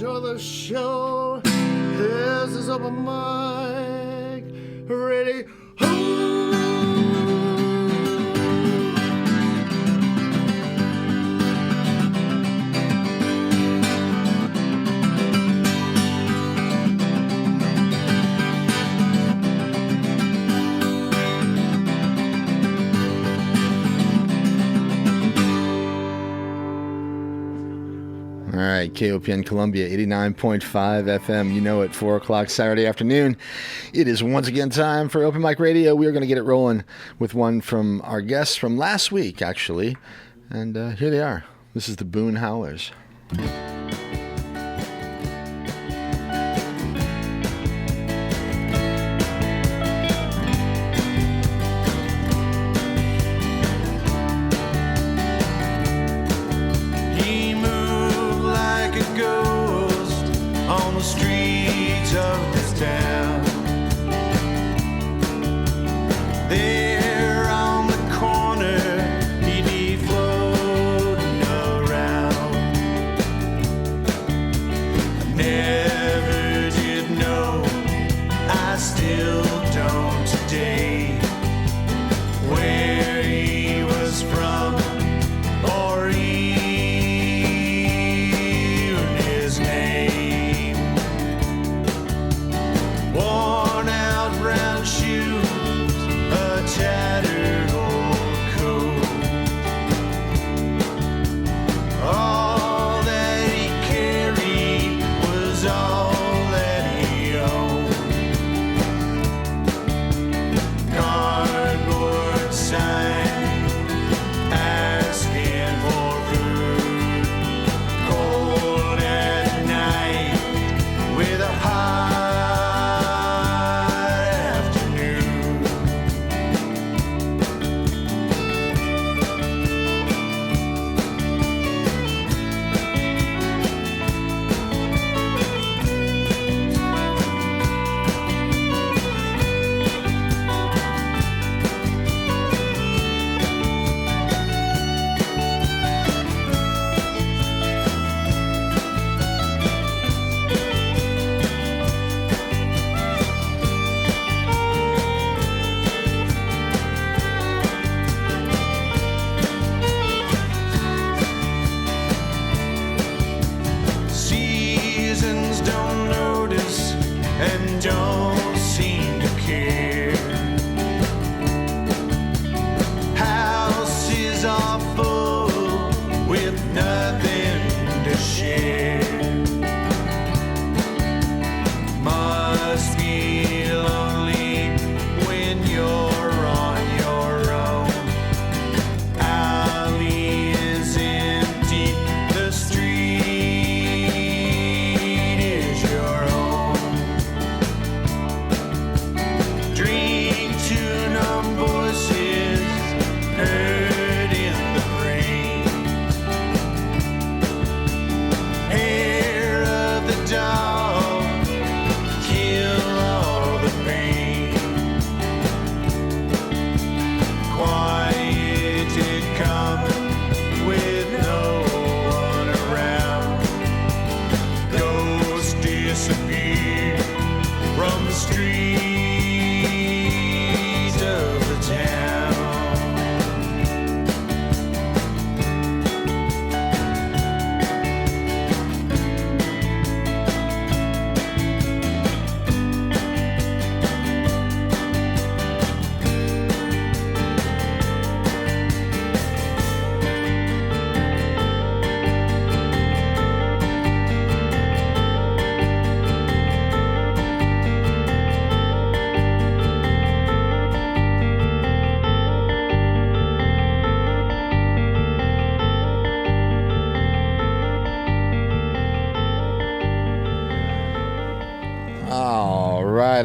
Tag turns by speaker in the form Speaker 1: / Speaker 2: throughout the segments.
Speaker 1: enjoy the show. This is Open Mic Radio.
Speaker 2: All right, KOPN Columbia, 89.5 FM. You know it, 4 o'clock Saturday afternoon. It is once again time for Open Mic Radio. We are going to get it rolling with one from our guests from last week, actually. And here they are. This is the Boone Howlers.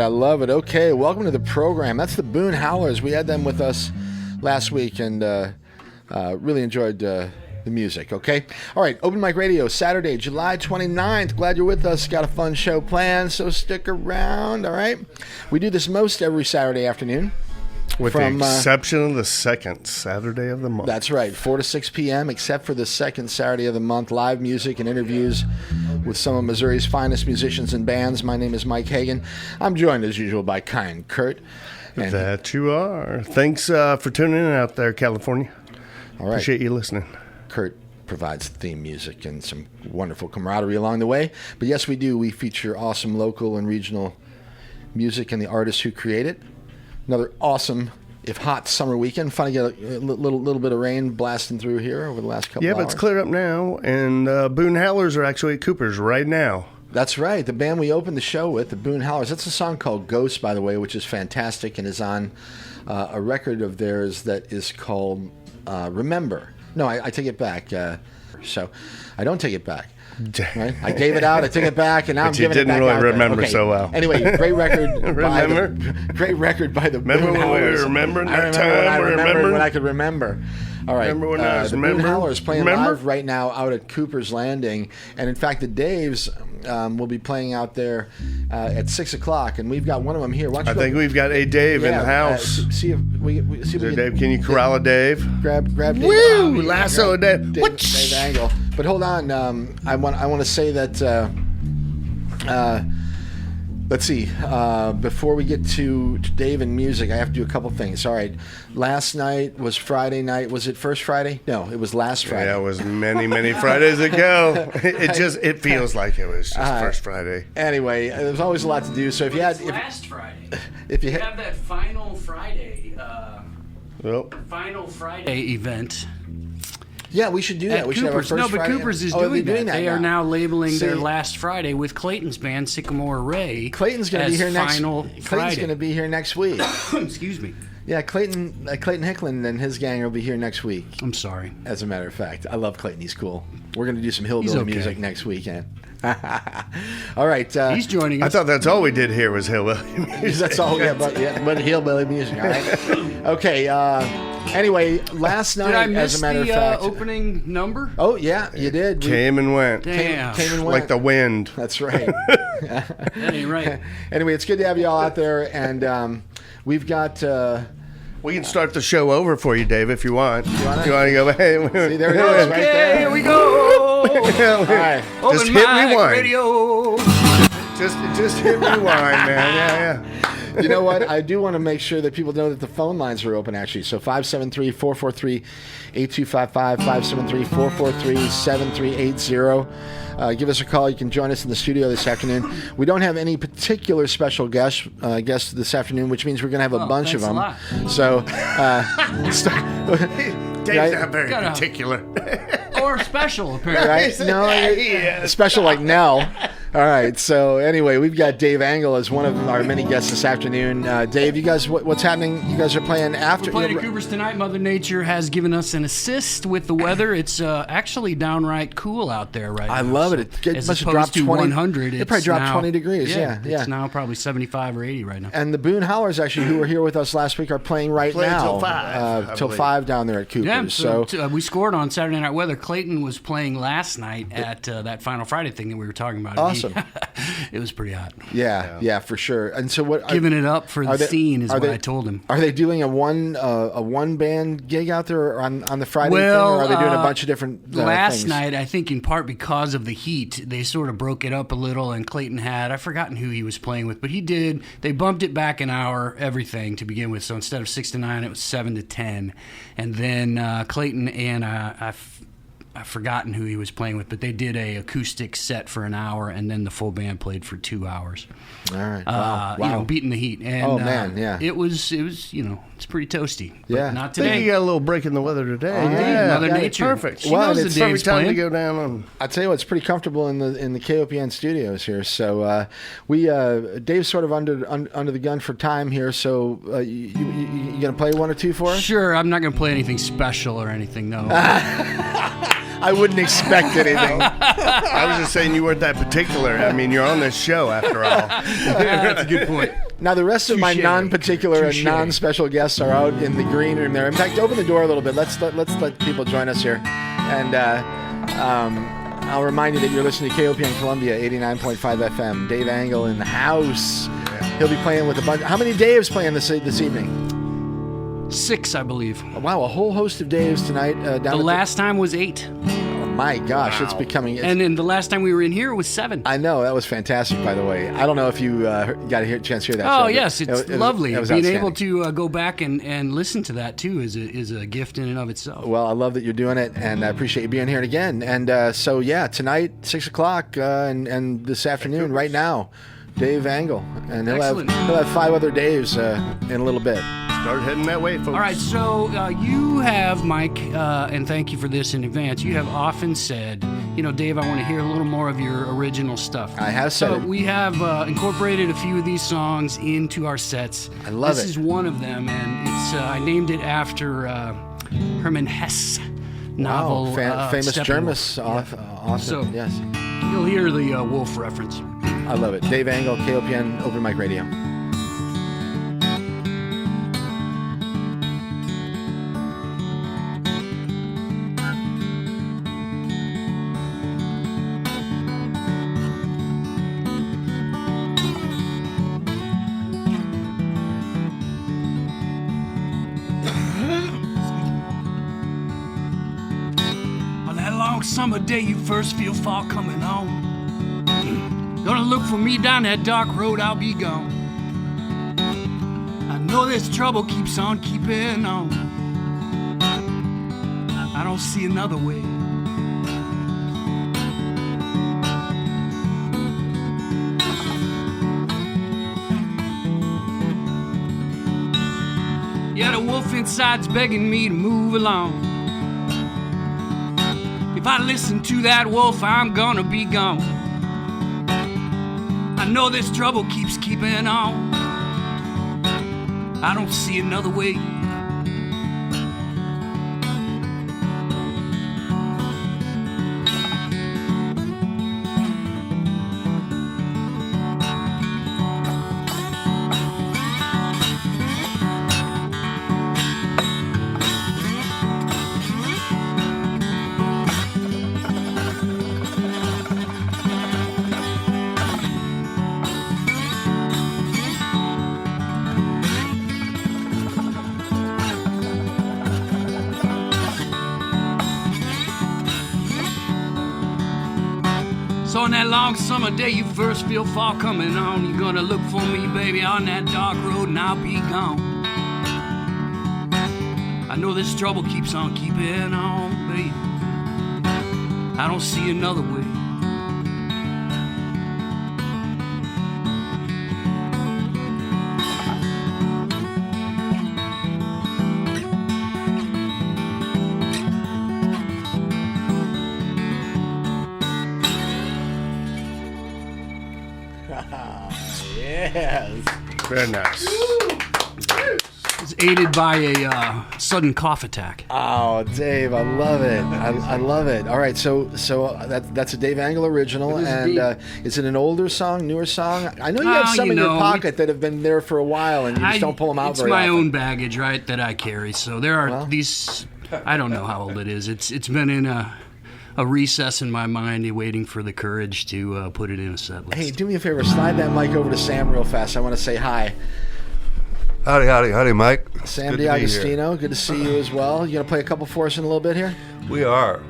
Speaker 2: I love it. Okay, welcome to the program. That's the Boone Howlers. We had them with us last week and really enjoyed the music, okay? All right, Open Mic Radio, Saturday, July 29th. Glad you're with us. Got a fun show planned, so stick around, all right? We do this most every Saturday afternoon.
Speaker 3: With the exception of the second Saturday of the month.
Speaker 2: That's right, 4 to 6 p.m., except for the second Saturday of the month. Live music and interviews with some of Missouri's finest musicians and bands. My name is Mike Hagan. I'm joined, as usual, by kind Kurt.
Speaker 3: And that you are. Thanks for tuning in out there, California.
Speaker 2: All right.
Speaker 3: Appreciate you listening.
Speaker 2: Kurt provides theme music and some wonderful camaraderie along the way. But yes, we do. We feature awesome local and regional music and the artists who create it. Another awesome, if hot, summer weekend. Fun to get a little bit of rain blasting through here over the last couple
Speaker 3: of
Speaker 2: hours.
Speaker 3: Yeah, but it's cleared up now, and Boone Howlers are actually at Cooper's right now.
Speaker 2: That's right. The band we opened the show with, the Boone Howlers. That's a song called Ghost, by the way, which is fantastic and is on a record of theirs that is called Remember. No, I take it back. So I don't take it back. Right? I gave it out. I took it back, and now I'm giving it back.
Speaker 3: You didn't really
Speaker 2: out
Speaker 3: remember
Speaker 2: okay.
Speaker 3: so well.
Speaker 2: Anyway, great record.
Speaker 3: Remember?
Speaker 2: Great record by the
Speaker 3: Remember
Speaker 2: Boone
Speaker 3: when we
Speaker 2: Howlers.
Speaker 3: were remembering that
Speaker 2: I remember
Speaker 3: time?
Speaker 2: when I
Speaker 3: We
Speaker 2: remembered when I could remember. All right.
Speaker 3: Remember when I was
Speaker 2: the Boone Howlers playing
Speaker 3: remember?
Speaker 2: live right now out at Cooper's Landing, and in fact, the Daves will be playing out there at 6 o'clock, and we've got one of them here.
Speaker 3: I think we've got a Dave in the house.
Speaker 2: See if we see if we
Speaker 3: Dave, can you corral a Dave?
Speaker 2: Grab Dave.
Speaker 3: Woo! Lasso a Dave.
Speaker 2: Dave Angle. But hold on, I want to say that. Let's see. Before we get to Dave and music, I have to do a couple things. All right. Last night was Friday night. Was it first Friday? No, it was last Friday.
Speaker 3: Yeah, it was many Fridays ago. It feels like it was just first Friday.
Speaker 2: Anyway, there's always a lot to do. So if you had
Speaker 4: last Friday,
Speaker 2: if you
Speaker 4: have that final Friday, final Friday event.
Speaker 2: Yeah, we should do that. We should have our first Friday.
Speaker 4: Cooper's is doing that. They are now labeling their last Friday with Clayton's band, Sycamore Ray.
Speaker 2: Clayton's going to be here next.
Speaker 4: Friday.
Speaker 2: Clayton's going to be here next week.
Speaker 4: Excuse me.
Speaker 2: Yeah, Clayton Hickerson and his gang will be here next week.
Speaker 4: I'm sorry.
Speaker 2: As a matter of fact, I love Clayton. He's cool. We're going to do some hillbilly music next weekend. All right.
Speaker 4: He's joining us.
Speaker 3: I thought that's all we did here was hillbilly music.
Speaker 2: That's all. But hillbilly music. All right. Okay. Anyway, last night,
Speaker 4: did I miss
Speaker 2: as a matter of fact,
Speaker 4: opening number?
Speaker 2: Oh yeah, you did.
Speaker 3: Came and went.
Speaker 4: Damn.
Speaker 2: Came and went.
Speaker 3: Like the wind.
Speaker 2: That's right.
Speaker 4: That ain't right.
Speaker 2: Anyway, it's good to have you all out there, and we've got.
Speaker 3: We can start the show over for you, Dave, if you want. You want to go? Hey,
Speaker 2: see, there it is, right there.
Speaker 4: Here we go.
Speaker 2: All right.
Speaker 3: Just hit rewind.
Speaker 4: Radio.
Speaker 3: Just hit rewind, man. Yeah.
Speaker 2: You know what? I do want to make sure that people know that the phone lines are open, actually. So 573-443-8255, 573-443-7380. Give us a call. You can join us in the studio this afternoon. We don't have any particular special guests this afternoon, which means we're going to have a bunch of them.
Speaker 4: A lot.
Speaker 2: So,
Speaker 3: Dave's not very particular.
Speaker 4: Or special, apparently.
Speaker 2: Right? No, special like Nell. All right. So anyway, we've got Dave Angle as one of our many guests this afternoon. Dave, you guys, what's happening? You guys are playing after.
Speaker 4: We're playing at Cooper's tonight. Mother Nature has given us an assist with the weather. It's actually downright cool out there right now.
Speaker 2: I love it. It
Speaker 4: as
Speaker 2: must have
Speaker 4: opposed
Speaker 2: dropped
Speaker 4: to
Speaker 2: 20.
Speaker 4: 100.
Speaker 2: It probably dropped 20 degrees. Yeah.
Speaker 4: It's now probably 75 or 80 right now.
Speaker 2: And the Boone Howlers, actually, who were here with us last week, are playing now.
Speaker 3: Till 5.
Speaker 2: Till 5 down there at Cooper's.
Speaker 4: Yeah,
Speaker 2: so
Speaker 4: we scored on Saturday Night Weather. Clayton was playing last night at that Final Friday thing that we were talking about.
Speaker 2: Awesome.
Speaker 4: It was pretty hot.
Speaker 2: Yeah, for sure. And so what?
Speaker 4: Giving it up for the scene is what I told him.
Speaker 2: Are they doing a one band gig out there on the Friday thing,
Speaker 4: well,
Speaker 2: or are they doing a bunch of different
Speaker 4: last
Speaker 2: things?
Speaker 4: night, I think in part because of the heat, they sort of broke it up a little, and Clayton I've forgotten who he was playing with, but they bumped it back an hour, everything to begin with. So instead of 6 to 9, it was 7 to 10. And then Clayton and I've forgotten who he was playing with, but they did a acoustic set for an hour, and then the full band played for 2 hours.
Speaker 2: All right. Wow.
Speaker 4: Beating the heat. And,
Speaker 2: man, yeah.
Speaker 4: It was it's pretty toasty. But
Speaker 2: yeah.
Speaker 4: not
Speaker 3: I
Speaker 4: today.
Speaker 3: think you got a little break in the weather today.
Speaker 4: Mother Nature.
Speaker 3: Perfect.
Speaker 4: She knows the
Speaker 3: it's
Speaker 4: Dave's
Speaker 3: perfect time
Speaker 4: playing.
Speaker 3: to go down on.
Speaker 2: I tell you what, it's pretty comfortable in the KOPN studios here. So Dave's sort of under the gun for time here. So you gonna play one or two for us?
Speaker 4: Sure. I'm not going to play anything special or anything, no.
Speaker 2: I wouldn't expect anything.
Speaker 3: I was just saying you weren't that particular. I mean, you're on this show after all.
Speaker 4: That's a good point.
Speaker 2: Now, the rest of my non-particular and
Speaker 4: Touché.
Speaker 2: non-special guests are out in the green room there. In fact, open the door a little bit. Let's let people join us here. And I'll remind you that you're listening to KOPN Columbia 89.5 FM. Dave Angle in the house. He'll be playing with a bunch. How many Daves playing this evening?
Speaker 4: 6, I believe.
Speaker 2: Wow, a whole host of Daves tonight.
Speaker 4: The last time was 8.
Speaker 2: My gosh, it's becoming.
Speaker 4: And then the last time we were in here, it was 7.
Speaker 2: I know, that was fantastic, by the way. I don't know if you got a chance to hear that.
Speaker 4: Oh,
Speaker 2: show,
Speaker 4: yes, it's lovely.
Speaker 2: It was
Speaker 4: Being able to go back and listen to that, too, is a gift in and of itself.
Speaker 2: Well, I love that you're doing it, and I appreciate you being here again. And so, yeah, tonight, 6 o'clock, and this afternoon, right now, Dave Angle. And he'll have 5 other Daves in a little bit.
Speaker 1: Start heading that way, folks.
Speaker 4: All right, so you have, Mike, and thank you for this in advance, you have often said, Dave, I want to hear a little more of your original stuff.
Speaker 2: I have said it.
Speaker 4: We have incorporated a few of these songs into our sets.
Speaker 2: I love
Speaker 4: This
Speaker 2: it.
Speaker 4: is one of them, and it's I named it after Hermann Hesse novel.
Speaker 2: Famous German author.
Speaker 4: So,
Speaker 2: yes.
Speaker 4: You'll hear the Wolf reference.
Speaker 2: I love it. Dave Angle, KOPN, Open Mic Radio.
Speaker 4: Summer day you first feel fall coming on. Gonna look for me down that dark road, I'll be gone. I know this trouble keeps on keeping on. I don't see another way. Yeah, the wolf inside's begging me to move along. If I listen to that wolf, I'm gonna be gone. I know this trouble keeps keeping on. I don't see another way. So on that long summer day you first feel fall coming on. You're gonna look for me, baby, on that dark road and I'll be gone. I know this trouble keeps on keeping on, baby. I don't see another way.
Speaker 2: Yes.
Speaker 3: Very nice.
Speaker 4: It's aided by a sudden cough attack.
Speaker 2: Oh, Dave, I love it. I love it. All right, so that's a Dave Angle original, and is it an older song, newer song? I know you have some in your pocket that have been there for a while, and you just don't pull them out very often.
Speaker 4: It's my own baggage, right, that I carry. So there are these. I don't know how old it is. It's been in a recess in my mind, waiting for the courage to put it in a set list.
Speaker 2: Hey, do me a favor, slide that mic over to Sam real fast. I want to say hi.
Speaker 5: Howdy, Mike.
Speaker 2: Sam DiAgostino, good to see you as well. You going to play a couple for us in a little bit here?
Speaker 5: We are.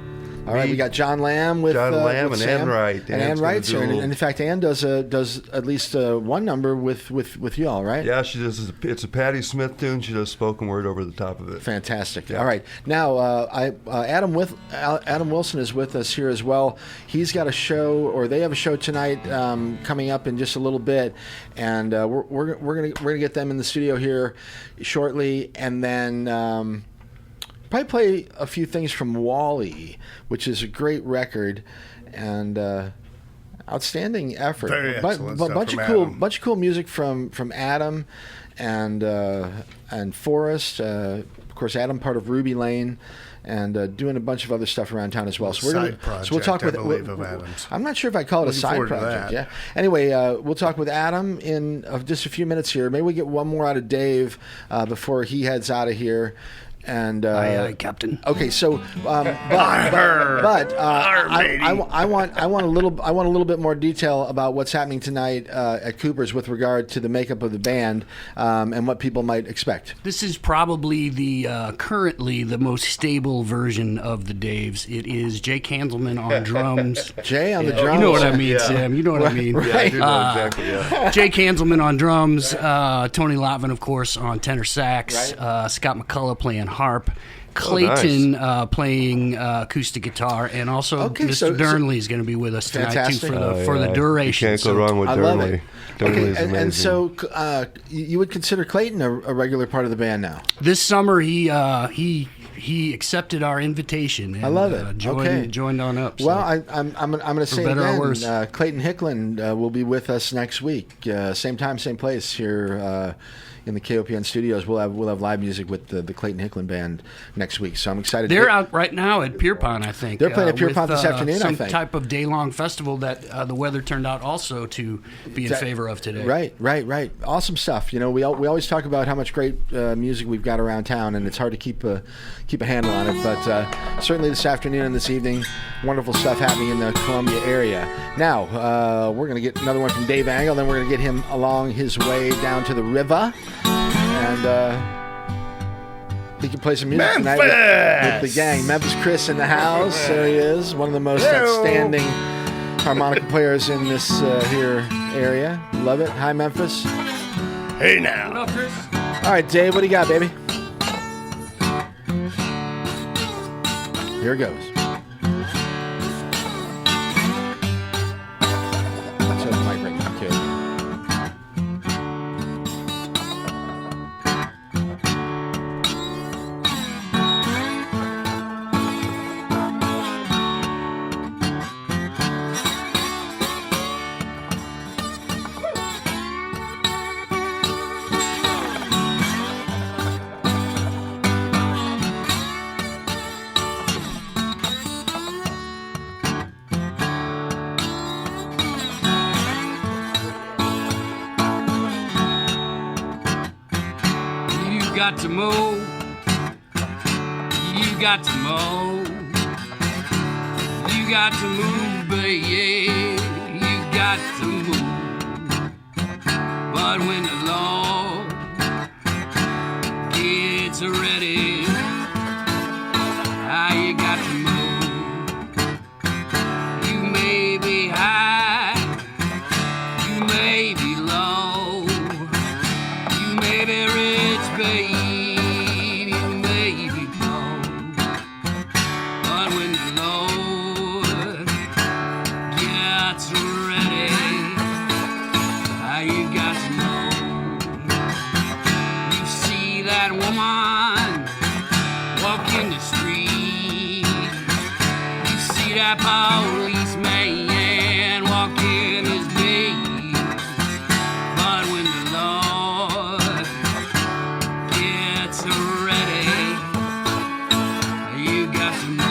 Speaker 2: All right, we got John Lamb with
Speaker 5: and
Speaker 2: Sam.
Speaker 5: Ann Wright.
Speaker 2: And Ann Wright's here. And in fact, Ann does at least one number with you all, right?
Speaker 5: Yeah, she does. It's a Patti Smith tune. She does spoken word over the top of it.
Speaker 2: Fantastic. Yeah. All right. Now, Adam Wilson is with us here as well. He's got a show, or they have a show tonight coming up in just a little bit, and we're gonna get them in the studio here shortly, and then. Probably play a few things from Wally, which is a great record and outstanding effort.
Speaker 3: Very excellent stuff
Speaker 2: bunch
Speaker 3: from
Speaker 2: of cool,
Speaker 3: Adam.
Speaker 2: bunch of cool music from Adam and Forrest. Of course, Adam part of Ruby Lane, and doing a bunch of other stuff around town as well. So we'll talk with.
Speaker 3: I believe, of Adam's.
Speaker 2: I'm not sure if I call it
Speaker 3: Looking
Speaker 2: a side
Speaker 3: forward to
Speaker 2: project.
Speaker 3: that.
Speaker 2: Yeah. Anyway, we'll talk with Adam in just a few minutes here. Maybe we get one more out of Dave before he heads out of here. And
Speaker 4: Aye, aye, Captain.
Speaker 2: okay, so I want a little bit more detail about what's happening tonight at Cooper's with regard to the makeup of the band and what people might expect.
Speaker 4: This is probably the currently the most stable version of the Daves. It is Jake Hanselman on drums.
Speaker 2: Jay on the drums.
Speaker 4: You know what I mean, Sam. You know what I mean.
Speaker 5: Yeah, I do know exactly. Yeah.
Speaker 4: Jake Hanselman on drums. Tony Lotvin, of course, on tenor sax. Scott McCullough playing harp. Clayton playing acoustic guitar, and also Mr. Durnley is going to be with us tonight too for the duration.
Speaker 5: You can't go wrong with
Speaker 2: I love
Speaker 5: Durnley.
Speaker 2: it.
Speaker 5: Durnley's
Speaker 2: Okay,
Speaker 5: amazing.
Speaker 2: and so you would consider Clayton a regular part of the band now?
Speaker 4: This summer he accepted our invitation. And,
Speaker 2: I love it.
Speaker 4: Joined on up. So.
Speaker 2: Well, I'm going to say
Speaker 4: better or
Speaker 2: again,
Speaker 4: worse.
Speaker 2: Clayton Hickland will be with us next week, same time, same place here in the KOPN studios. We'll have live music with the Clayton Hickland band next week. So I'm excited.
Speaker 4: They're out right now at Pierpont, I think.
Speaker 2: They're playing at Pierpont
Speaker 4: with,
Speaker 2: this afternoon, I
Speaker 4: some
Speaker 2: think.
Speaker 4: type of day-long festival that the weather turned out also to be in favor of today.
Speaker 2: Right. Awesome stuff. You know, we always talk about how much great music we've got around town, and it's hard to keep a handle on it. But certainly this afternoon and this evening, wonderful stuff happening in the Columbia area. Now we're going to get another one from Dave Angle, then we're going to get him along his way down to the river, and he can play some music tonight with the gang. Memphis Chris in the house. There he is, one of the most outstanding harmonica players in this here area. Love it. Hi, Memphis.
Speaker 3: Hey now.
Speaker 4: What up, Chris?
Speaker 2: All right, Dave, what do you got, baby? Here it goes. Turn the mic right now, kid.
Speaker 4: You got to move. You got to move. You got to move, baby. You got to move. But when the Lord gets ready, you got to move. You may be high. You may be low. You may be rich, babe. You may be poor. But when the Lord gets ready, you got to know. You see that woman walking the street. You see that policeman walking his beat. But when the Lord gets ready, you got to know.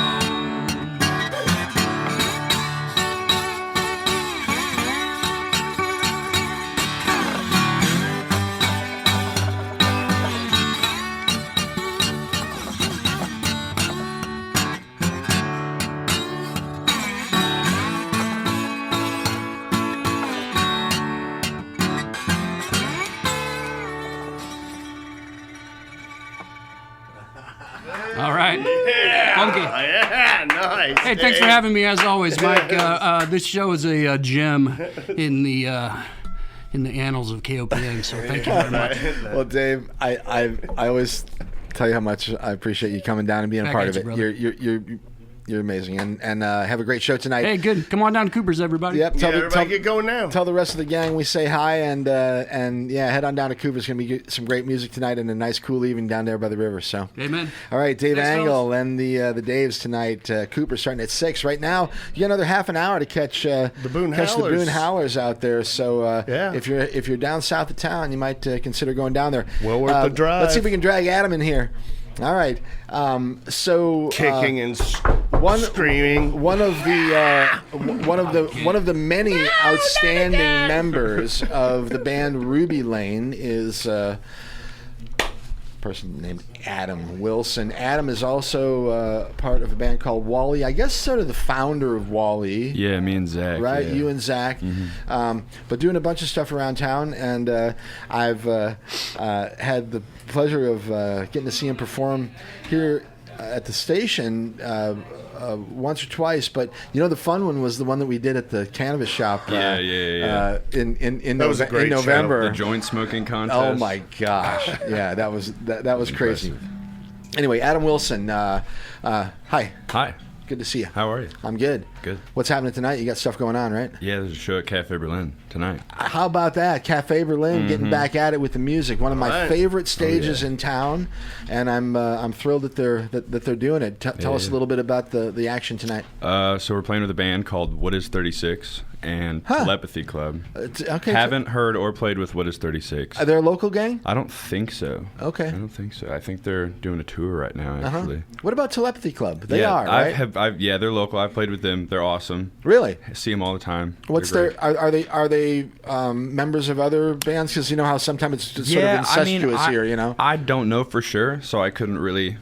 Speaker 4: All right. Funky.
Speaker 3: Yeah, nice.
Speaker 4: Hey, thanks for having me as always, Mike. This show is a gem in the annals of KOPN. So thank you very much.
Speaker 2: Well, Dave, I always tell you how much I appreciate you coming down and being a
Speaker 4: Back
Speaker 2: part
Speaker 4: at
Speaker 2: of
Speaker 4: you,
Speaker 2: it.
Speaker 4: brother.
Speaker 2: You're amazing, and have a great show tonight.
Speaker 4: Hey, good. Come on down to Cooper's, everybody.
Speaker 2: Yep.
Speaker 3: Everybody get going now.
Speaker 2: Tell the rest of the gang we say hi, and yeah, head on down to Cooper's. Going to be some great music tonight and a nice, cool evening down there by the river. So,
Speaker 4: Amen.
Speaker 2: all right, Dave
Speaker 4: Thanks,
Speaker 2: Angle and the Daves tonight. Cooper starting at 6 right now. You got another half an hour to catch the
Speaker 3: Boone
Speaker 2: the
Speaker 3: Howlers.
Speaker 2: Boone Howlers out there. So
Speaker 3: Yeah.
Speaker 2: if you're down south of town, you might consider going down there.
Speaker 3: Well worth the drive.
Speaker 2: Let's see if we can drag Adam in here. All right. So
Speaker 3: Kicking and screaming.
Speaker 2: one of the many outstanding members of the band Ruby Lane is person named Adam Wilson. Adam is also part of a band called Wally. I guess sort of the founder of Wally.
Speaker 6: Yeah, me and Zach.
Speaker 2: Right,
Speaker 6: yeah.
Speaker 2: you and Zach. But doing a bunch of stuff around town, and I've had the pleasure of getting to see him perform here at the station once or twice. But the fun one was the one that we did at the cannabis shop.
Speaker 6: Yeah.
Speaker 2: In
Speaker 3: That was a great
Speaker 2: November.
Speaker 6: The joint smoking contest.
Speaker 2: Oh my gosh! Yeah, that was crazy. Anyway, Adam Wilson. Hi.
Speaker 6: Hi.
Speaker 2: Good to see you.
Speaker 6: How are you?
Speaker 2: I'm good.
Speaker 6: Good.
Speaker 2: What's happening tonight? You got stuff going on, right?
Speaker 6: Yeah, there's a show at Cafe Berlin tonight.
Speaker 2: How about that? Cafe Berlin, getting back at it with the music. One of my favorite stages in town, and I'm thrilled that they're doing it. Tell us a little bit about the action tonight.
Speaker 6: So we're playing with a band called What Is 36 and Telepathy Club.
Speaker 2: Okay.
Speaker 6: Haven't heard or played with What Is 36.
Speaker 2: Are they a local gang?
Speaker 6: I don't think so.
Speaker 2: Okay.
Speaker 6: I don't think so. I think they're doing a tour right now, actually.
Speaker 2: What about Telepathy Club? They
Speaker 6: yeah,
Speaker 2: are, right?
Speaker 6: Yeah, they're local. I've played with them. They're awesome.
Speaker 2: Really?
Speaker 6: I see them all the time.
Speaker 2: What's
Speaker 6: They're
Speaker 2: their? Are they members of other bands? Because you know how sometimes it's just sort of incestuous here.
Speaker 6: I don't know for sure, so I couldn't really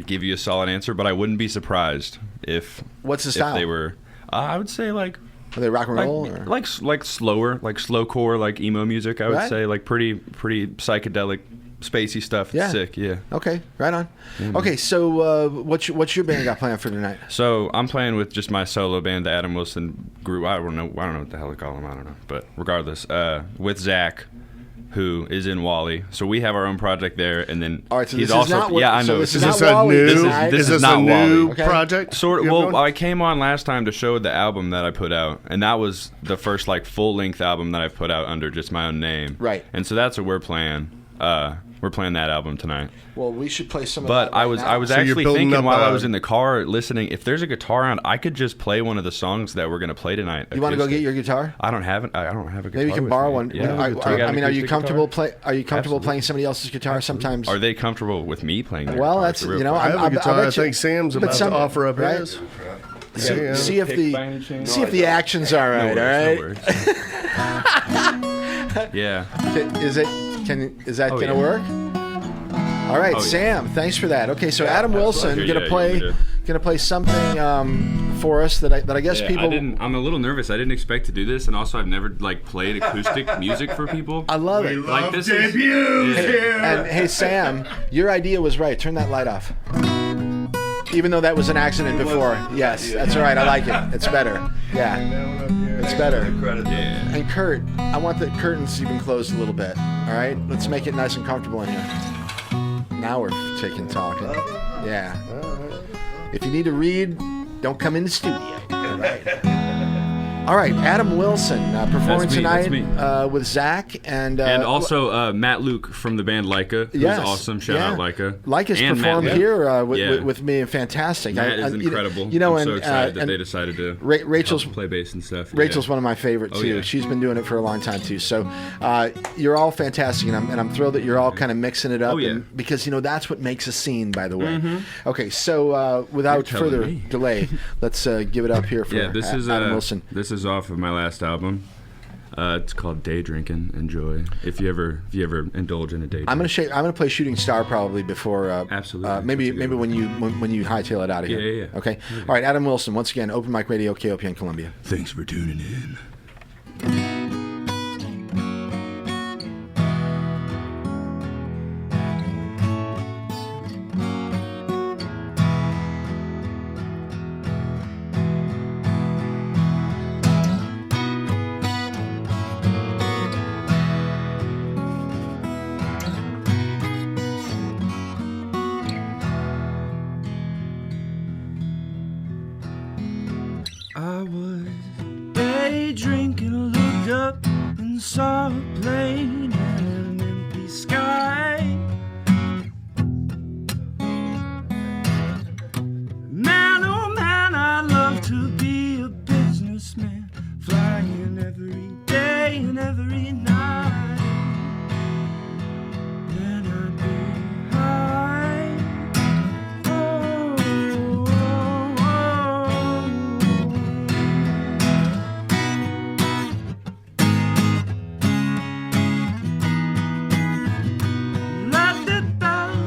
Speaker 6: give you a solid answer. But I wouldn't be surprised if.
Speaker 2: What's the style?
Speaker 6: If they were, I would say like.
Speaker 2: Are they rock and roll? Or?
Speaker 6: Like slower, like slowcore, like emo music. I would say like pretty psychedelic, spacey stuff.
Speaker 2: Yeah.
Speaker 6: Sick. Yeah.
Speaker 2: Okay. Right on. Okay. So what's your band got planned for tonight?
Speaker 6: So I'm playing with just my solo band, the Adam Wilson group. I don't know what the hell to call them. I don't know. But regardless, with Zach, who is in Wally. So we have our own project there, and then
Speaker 2: all right, so
Speaker 6: he's
Speaker 2: this
Speaker 6: also
Speaker 2: is not,
Speaker 6: I know.
Speaker 2: So
Speaker 3: Is this a new?
Speaker 6: This is
Speaker 3: a
Speaker 6: not
Speaker 3: new
Speaker 6: Wally.
Speaker 3: project?
Speaker 6: Sort of.
Speaker 3: you're
Speaker 6: Well,
Speaker 3: going?
Speaker 6: I came on last time to show the album that I put out, and that was the first full length album that I've put out under just my own name.
Speaker 2: Right.
Speaker 6: And so that's what we're playing. We're playing that album tonight.
Speaker 2: Well, we should play some of
Speaker 6: But
Speaker 2: that right now.
Speaker 6: I was
Speaker 3: So you're
Speaker 6: actually
Speaker 3: building
Speaker 6: thinking
Speaker 3: up
Speaker 6: while I
Speaker 3: a-
Speaker 6: was in the car listening, if there's a guitar on, I could just play one of the songs that we're going to play tonight.
Speaker 2: You want to go
Speaker 6: acoustic.
Speaker 2: get your guitar?
Speaker 6: I don't have a guitar.
Speaker 2: Maybe you can
Speaker 6: with
Speaker 2: borrow
Speaker 6: me.
Speaker 2: one.
Speaker 6: Yeah.
Speaker 2: Are you
Speaker 6: acoustic
Speaker 2: comfortable
Speaker 6: guitar?
Speaker 2: Are you comfortable
Speaker 6: Absolutely.
Speaker 2: playing somebody else's guitar sometimes?
Speaker 6: Are they comfortable with me playing their
Speaker 2: Well,
Speaker 6: guitar?
Speaker 2: that's
Speaker 6: It's a real
Speaker 2: you know,
Speaker 3: I
Speaker 6: problem.
Speaker 3: have a guitar. I
Speaker 2: bet you-
Speaker 3: think Sam's
Speaker 2: but
Speaker 3: about
Speaker 2: some-
Speaker 3: to offer up
Speaker 2: right?
Speaker 3: his.
Speaker 2: See if
Speaker 6: Pick by any chance?
Speaker 2: the action's all right.
Speaker 6: No
Speaker 2: all right.
Speaker 6: worries, yeah.
Speaker 2: Is that
Speaker 6: Oh,
Speaker 2: gonna
Speaker 6: yeah.
Speaker 2: work? All right,
Speaker 6: Oh, yeah.
Speaker 2: Sam. Thanks for that. Okay, so Adam Wilson
Speaker 6: Here,
Speaker 2: gonna
Speaker 6: yeah,
Speaker 2: play
Speaker 6: you want me to-
Speaker 2: something for us that I guess
Speaker 6: Yeah,
Speaker 2: people.
Speaker 6: I'm a little nervous. I didn't expect to do this, and also I've never played acoustic music for people.
Speaker 2: I love it.
Speaker 6: Like this is
Speaker 2: And hey, Sam, your idea was right. Turn that light off. Even though that was an accident before. Yes, that's all right. I like it. It's better. Yeah, it's better.
Speaker 6: Yeah.
Speaker 2: And Kurt, I want the curtains even closed a little bit. All right, let's make it nice and comfortable in here. Now we're talking. Yeah. If you need to read, don't come in the studio. All right, Adam Wilson performing
Speaker 6: That's me, that's
Speaker 2: tonight
Speaker 6: me.
Speaker 2: with Zach and
Speaker 6: Also Matt Luke from the band Leica, who's
Speaker 2: yes,
Speaker 6: awesome. Shout out Leica.
Speaker 2: Leica's
Speaker 6: And
Speaker 2: performed
Speaker 6: Matt Luke.
Speaker 2: here
Speaker 6: Yeah.
Speaker 2: with me. Fantastic.
Speaker 6: Matt is incredible.
Speaker 2: You know,
Speaker 6: I'm
Speaker 2: and
Speaker 6: so excited that
Speaker 2: and
Speaker 6: they decided to
Speaker 2: Rachel's
Speaker 6: help play bass and stuff.
Speaker 2: Rachel's one of my favorite
Speaker 6: Oh,
Speaker 2: too.
Speaker 6: yeah.
Speaker 2: She's been doing it for a long time too. So you're all fantastic, and I'm thrilled that you're all kind of mixing it up.
Speaker 6: Oh, yeah.
Speaker 2: And, because that's what makes a scene, by the way. Okay, so without
Speaker 6: You're telling
Speaker 2: further
Speaker 6: me.
Speaker 2: delay, let's give it up here for
Speaker 6: Yeah, this is
Speaker 2: Adam Wilson.
Speaker 6: This is off of my last album. It's called Day Drinking. Enjoy. If you ever indulge in a day.
Speaker 2: I'm gonna play Shooting Star probably before.
Speaker 6: Absolutely.
Speaker 2: Maybe
Speaker 6: That's a good
Speaker 2: when you hightail it out of here.
Speaker 6: Yeah.
Speaker 2: Okay. All right, Adam Wilson once again. Open Mic Radio, KOPN Columbia.
Speaker 6: Thanks for tuning in.
Speaker 7: I was day drinking, looked up and saw a plane and an empty sky. Man, oh man, I'd love to be a businessman, flying every day and every night. Then I'd be high. Oh, oh, oh. La da da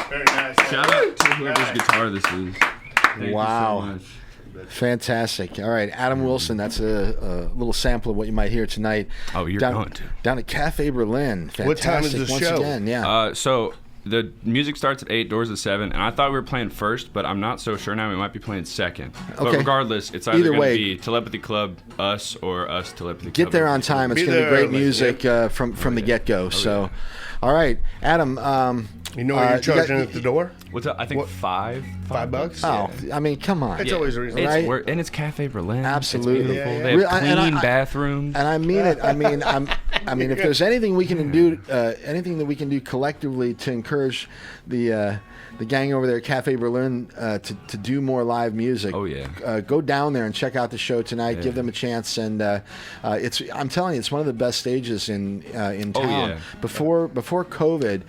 Speaker 1: Very nice.
Speaker 6: Shout out to whoever's guitar this is. Thank
Speaker 2: Wow.
Speaker 6: you so much.
Speaker 2: Fantastic. All right, Adam Wilson. That's a little sample of what you might hear tonight.
Speaker 6: Oh, you're
Speaker 2: down,
Speaker 6: going to.
Speaker 2: down at Cafe Berlin. Fantastic.
Speaker 3: What time is the
Speaker 2: Once
Speaker 3: show?
Speaker 2: again, yeah.
Speaker 6: So the music starts at 8, doors at 7, and I thought we were playing first, but I'm not so sure now. We might be playing second. But
Speaker 2: Okay.
Speaker 6: regardless, it's either
Speaker 2: Either
Speaker 6: going to
Speaker 2: way.
Speaker 6: be Telepathy Club, us, or us, Telepathy Club.
Speaker 2: Get there on time. It's
Speaker 3: Be
Speaker 2: going to be
Speaker 3: there
Speaker 2: great
Speaker 3: early,
Speaker 2: music from the get-go. So, all right, Adam.
Speaker 3: You know what you're charging
Speaker 2: got-
Speaker 3: at the door?
Speaker 6: What's up? I think
Speaker 3: What? $5?
Speaker 2: Oh, I mean, come on.
Speaker 3: It's always a reason.
Speaker 6: It's,
Speaker 2: Right?
Speaker 6: and it's Cafe Berlin.
Speaker 2: Absolutely.
Speaker 6: It's beautiful.
Speaker 3: Yeah, yeah.
Speaker 6: They have
Speaker 2: Real- and
Speaker 6: clean
Speaker 2: I-
Speaker 6: bathrooms.
Speaker 2: And I mean it. I mean, if there's anything we can do, anything that we can do collectively to encourage the gang over there at Cafe Berlin to do more live music.
Speaker 6: Oh, yeah.
Speaker 2: Go down there and check out the show tonight. Give them a chance, and I'm telling you, it's one of the best stages in town.
Speaker 6: Oh, yeah.
Speaker 2: Before COVID,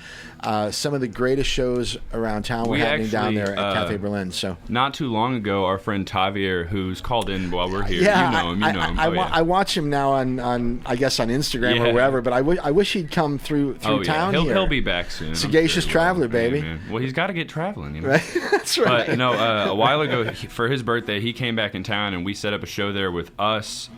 Speaker 2: some of the greatest shows around town were
Speaker 6: We
Speaker 2: happening down
Speaker 6: actually,
Speaker 2: there at Cafe Berlin. So.
Speaker 6: Not too long ago, our friend Tavier, who's called in while we're here,
Speaker 2: Yeah,
Speaker 6: you know him.
Speaker 2: I watch him now on I guess on Instagram or
Speaker 6: Yeah.
Speaker 2: wherever. But I wish he'd come through town
Speaker 6: he'll,
Speaker 2: here.
Speaker 6: He'll be back soon. I'm
Speaker 2: Sagacious
Speaker 6: sure he
Speaker 2: traveler,
Speaker 6: will.
Speaker 2: baby.
Speaker 6: Yeah, man. Well, he's got to get traveling, you know.
Speaker 2: Right? That's right.
Speaker 6: But no, a while ago, for his birthday, he came back in town, and we set up a show there with us,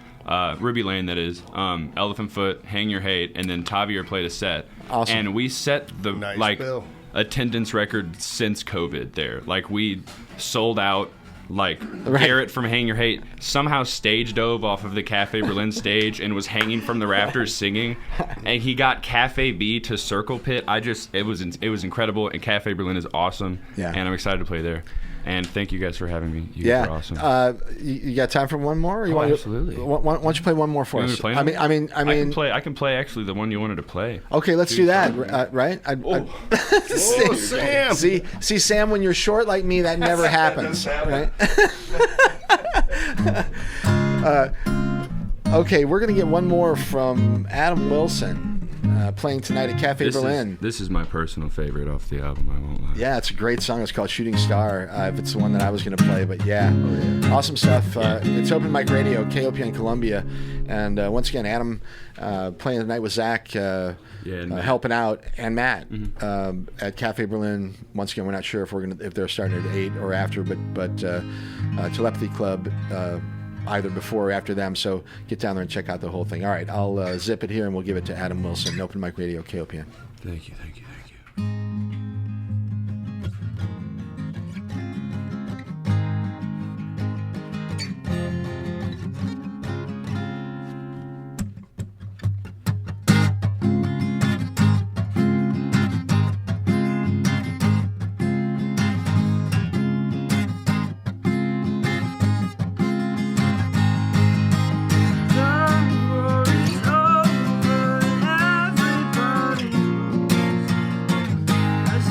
Speaker 6: Ruby Lane, that is, Elephant Foot, Hang Your Hate, and then Tavier played a set.
Speaker 2: Awesome.
Speaker 6: And we set the
Speaker 3: Nice bill.
Speaker 6: attendance record since COVID there. Like, we sold out. Like,
Speaker 2: Right.
Speaker 6: Garrett from Hang Your Hate somehow stage dove off of the Cafe Berlin stage and was hanging from the rafters singing, and he got Cafe B to Circle Pit. It was incredible, and Cafe Berlin is awesome.
Speaker 2: Yeah.
Speaker 6: And I'm excited to play there. And thank you guys for having me. You guys
Speaker 2: Yeah.
Speaker 6: are awesome.
Speaker 2: You got time for one more? Or you
Speaker 6: Oh,
Speaker 2: want
Speaker 6: absolutely.
Speaker 2: Why don't you play one more for
Speaker 6: You want me
Speaker 2: us?
Speaker 6: to play
Speaker 2: I mean,
Speaker 6: I can play actually the one you wanted to play.
Speaker 2: Okay, let's do that. Right?
Speaker 3: Oh, Sam.
Speaker 2: See, Sam, when you're short like me, that never happens. Right? Okay, we're gonna get one more from Adam Wilson, playing tonight at Cafe Berlin.
Speaker 6: This is my personal favorite off the album. I won't lie.
Speaker 2: Yeah, it's a great song. It's called Shooting Star. If it's the one that I was going to play, but yeah, awesome stuff. It's Open Mic Radio, KOPN Columbia, and once again, Adam playing tonight with Zach,
Speaker 6: and Matt.
Speaker 2: helping out, and Matt at Cafe Berlin. Once again, we're not sure if they're starting at 8 or after, but Telepathy Club. Either before or after them, so get down there and check out the whole thing. All right, I'll zip it here and we'll give it to Adam Wilson, Open Mic Radio, KOPN.
Speaker 6: Thank you.
Speaker 7: It's over, everybody knows. As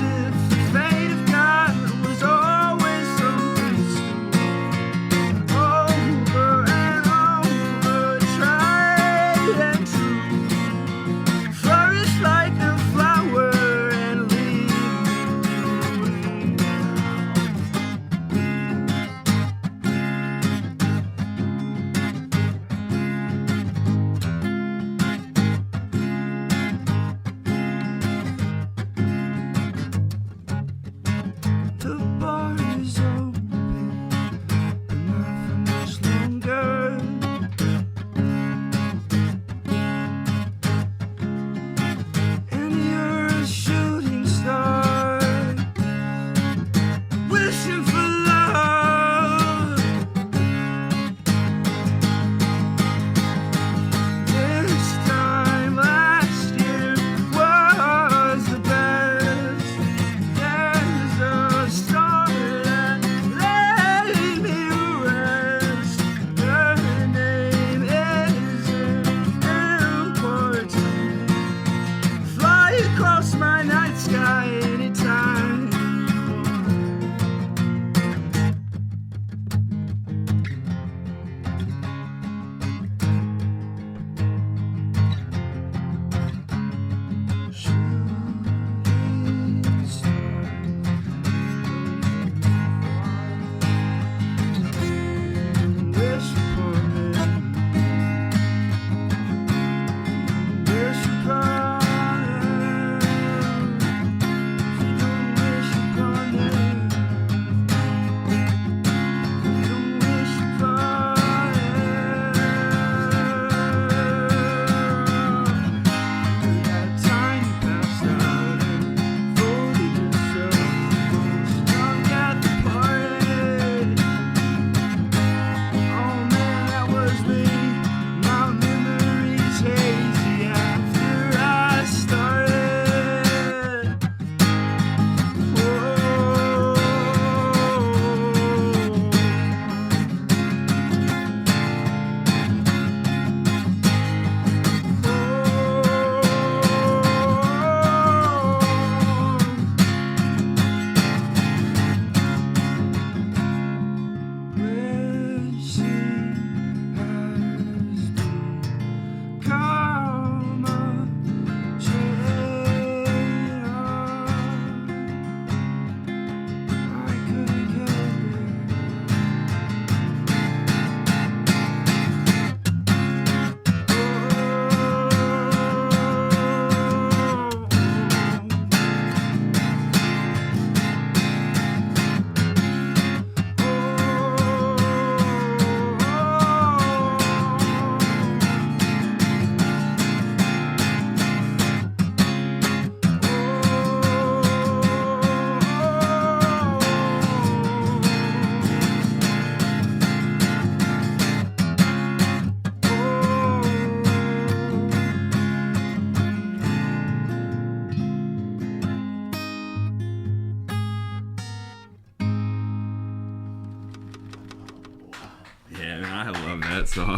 Speaker 6: that song.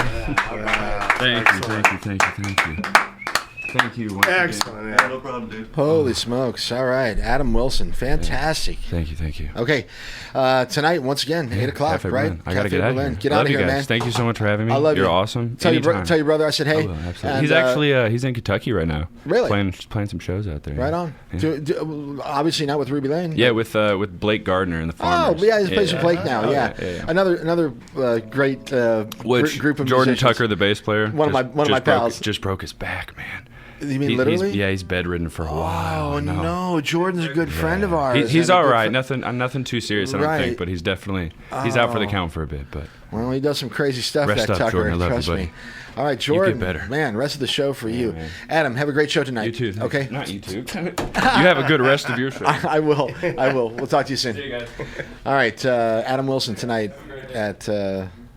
Speaker 6: Thank you. Thank you.
Speaker 3: Excellent.
Speaker 5: Yeah, no problem, dude.
Speaker 2: Holy smokes. All right. Adam Wilson. Fantastic.
Speaker 6: Thank you.
Speaker 2: Okay. Tonight, once again, 8 o'clock,
Speaker 6: Cafe
Speaker 2: right?
Speaker 6: Berlin. I got to get out of here.
Speaker 2: Get out
Speaker 6: Love
Speaker 2: of
Speaker 6: you
Speaker 2: here,
Speaker 6: guys.
Speaker 2: man.
Speaker 6: Thank you so much for having me.
Speaker 2: I love you.
Speaker 6: You're awesome.
Speaker 2: Tell your
Speaker 6: Anytime.
Speaker 2: brother I said hey.
Speaker 6: I will, absolutely.
Speaker 2: And,
Speaker 6: He's actually he's in Kentucky right now.
Speaker 2: Really?
Speaker 6: Playing some shows out there.
Speaker 2: Right on.
Speaker 6: Yeah,
Speaker 2: Obviously not with Ruby Lane.
Speaker 6: yeah with Blake Gardner and the Farmers.
Speaker 2: Oh, yeah, he's plays with Blake now. Yeah. Another great group of
Speaker 6: Jordan
Speaker 2: musicians.
Speaker 6: Tucker, the bass player.
Speaker 2: One of my pals.
Speaker 6: Just broke his back, man.
Speaker 2: You mean literally?
Speaker 6: He's bedridden for a while.
Speaker 2: Oh no, Jordan's a good friend of ours.
Speaker 6: He's
Speaker 2: and a
Speaker 6: all
Speaker 2: good
Speaker 6: right. Nothing too serious, I don't
Speaker 2: Right.
Speaker 6: think. But he's definitely out for the count for a bit. But
Speaker 2: Well, he does some crazy stuff.
Speaker 6: Rest
Speaker 2: that
Speaker 6: up,
Speaker 2: Tucker.
Speaker 6: Jordan. I love you,
Speaker 2: Trust
Speaker 6: buddy.
Speaker 2: me. All right, Jordan.
Speaker 6: better.
Speaker 2: Man, rest of the show for you.
Speaker 6: man.
Speaker 2: Adam, have a great show tonight.
Speaker 6: you too.
Speaker 2: Okay.
Speaker 6: Not you too. You have a good rest of your show.
Speaker 2: I will. We'll talk to you soon.
Speaker 6: See you guys.
Speaker 2: All right, Adam Wilson tonight at.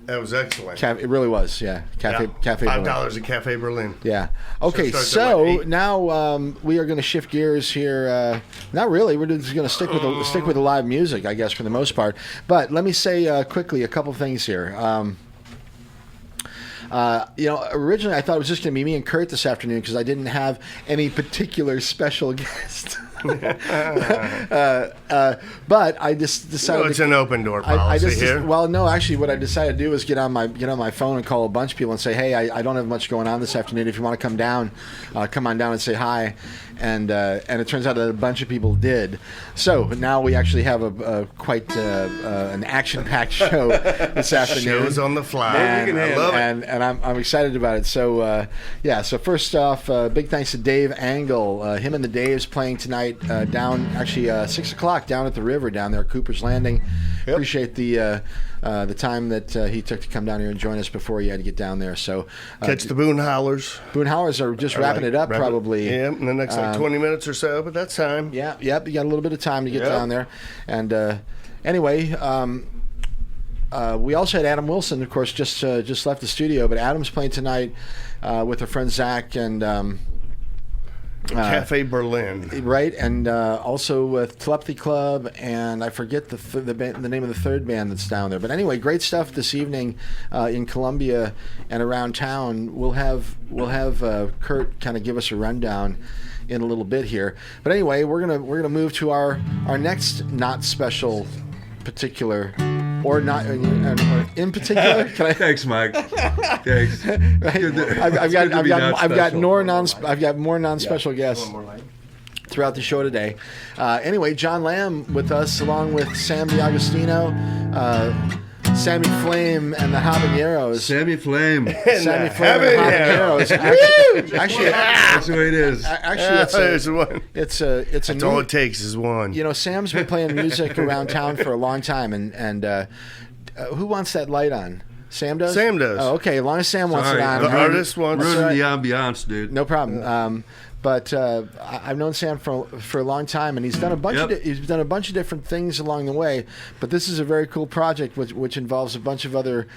Speaker 3: That was excellent.
Speaker 2: It really was, yeah. Cafe Berlin.
Speaker 3: $5 at Cafe Berlin.
Speaker 2: Yeah. Okay,
Speaker 3: starts at,
Speaker 2: so
Speaker 3: what, 8?
Speaker 2: now we are going to shift gears here. Not really. We're just going to stick with the live music, I guess, for the most part. But let me say quickly a couple things here. Originally I thought it was just going to be me and Kurt this afternoon because I didn't have any particular special guest. But I just decided
Speaker 3: It's an open door policy
Speaker 2: I just,
Speaker 3: here.
Speaker 2: Well, no, actually, what I decided to do was get on my phone and call a bunch of people and say, hey, I don't have much going on this afternoon. If you want to come down, come on down and say hi. And it turns out that a bunch of people did. So now we actually have a quite an action-packed show this afternoon.
Speaker 3: Shows on the fly.
Speaker 2: And,
Speaker 3: I love it.
Speaker 2: and I'm excited about it. So So first off, big thanks to Dave Angle. Him and the Daves playing tonight down 6 o'clock down at the river down there at Cooper's Landing.
Speaker 3: Yep.
Speaker 2: Appreciate the time that he took to come down here and join us before he had to get down there. So
Speaker 3: Catch the Boone Howlers.
Speaker 2: Boone Howers are just wrapping it up probably.
Speaker 3: Yeah, in the next 20 minutes or so, but that's time.
Speaker 2: Yeah, yep. You got a little bit of time to get
Speaker 3: Yep.
Speaker 2: down there. And anyway, we also had Adam Wilson, of course, just left the studio. But Adam's playing tonight with our friend Zach and
Speaker 3: Cafe Berlin.
Speaker 2: right, and also with Telepathy Club, and I forget the name of the third band that's down there. But anyway, great stuff this evening in Columbia and around town. We'll have Kurt kind of give us a rundown in a little bit here. But anyway, we're gonna move to our next not special particular. Or not in particular. Can I?
Speaker 5: Thanks, Mike. Thanks.
Speaker 2: Right? I've got more non-special guests throughout the show today. Anyway, John Lamb with us, along with Sam DiAgostino, Sammy Flame, and the Habaneros.
Speaker 5: Sammy Flame.
Speaker 2: Sammy Flame and the Habaneros. Actually,
Speaker 5: That's the way it is.
Speaker 3: There's one.
Speaker 2: it's a
Speaker 3: That's
Speaker 2: new,
Speaker 3: all it takes is one.
Speaker 2: You know, Sam's been playing music around town for a long time, and who wants that light on? Sam does?
Speaker 3: Sam does.
Speaker 2: Oh, okay. As long as Sam wants it
Speaker 5: Sorry.
Speaker 2: on.
Speaker 3: The artist wants
Speaker 5: Ruining the ambiance, dude.
Speaker 2: No problem. But I've known Sam for a long time, and he's done a bunch of different things along the way. But this is a very cool project, which involves a bunch of other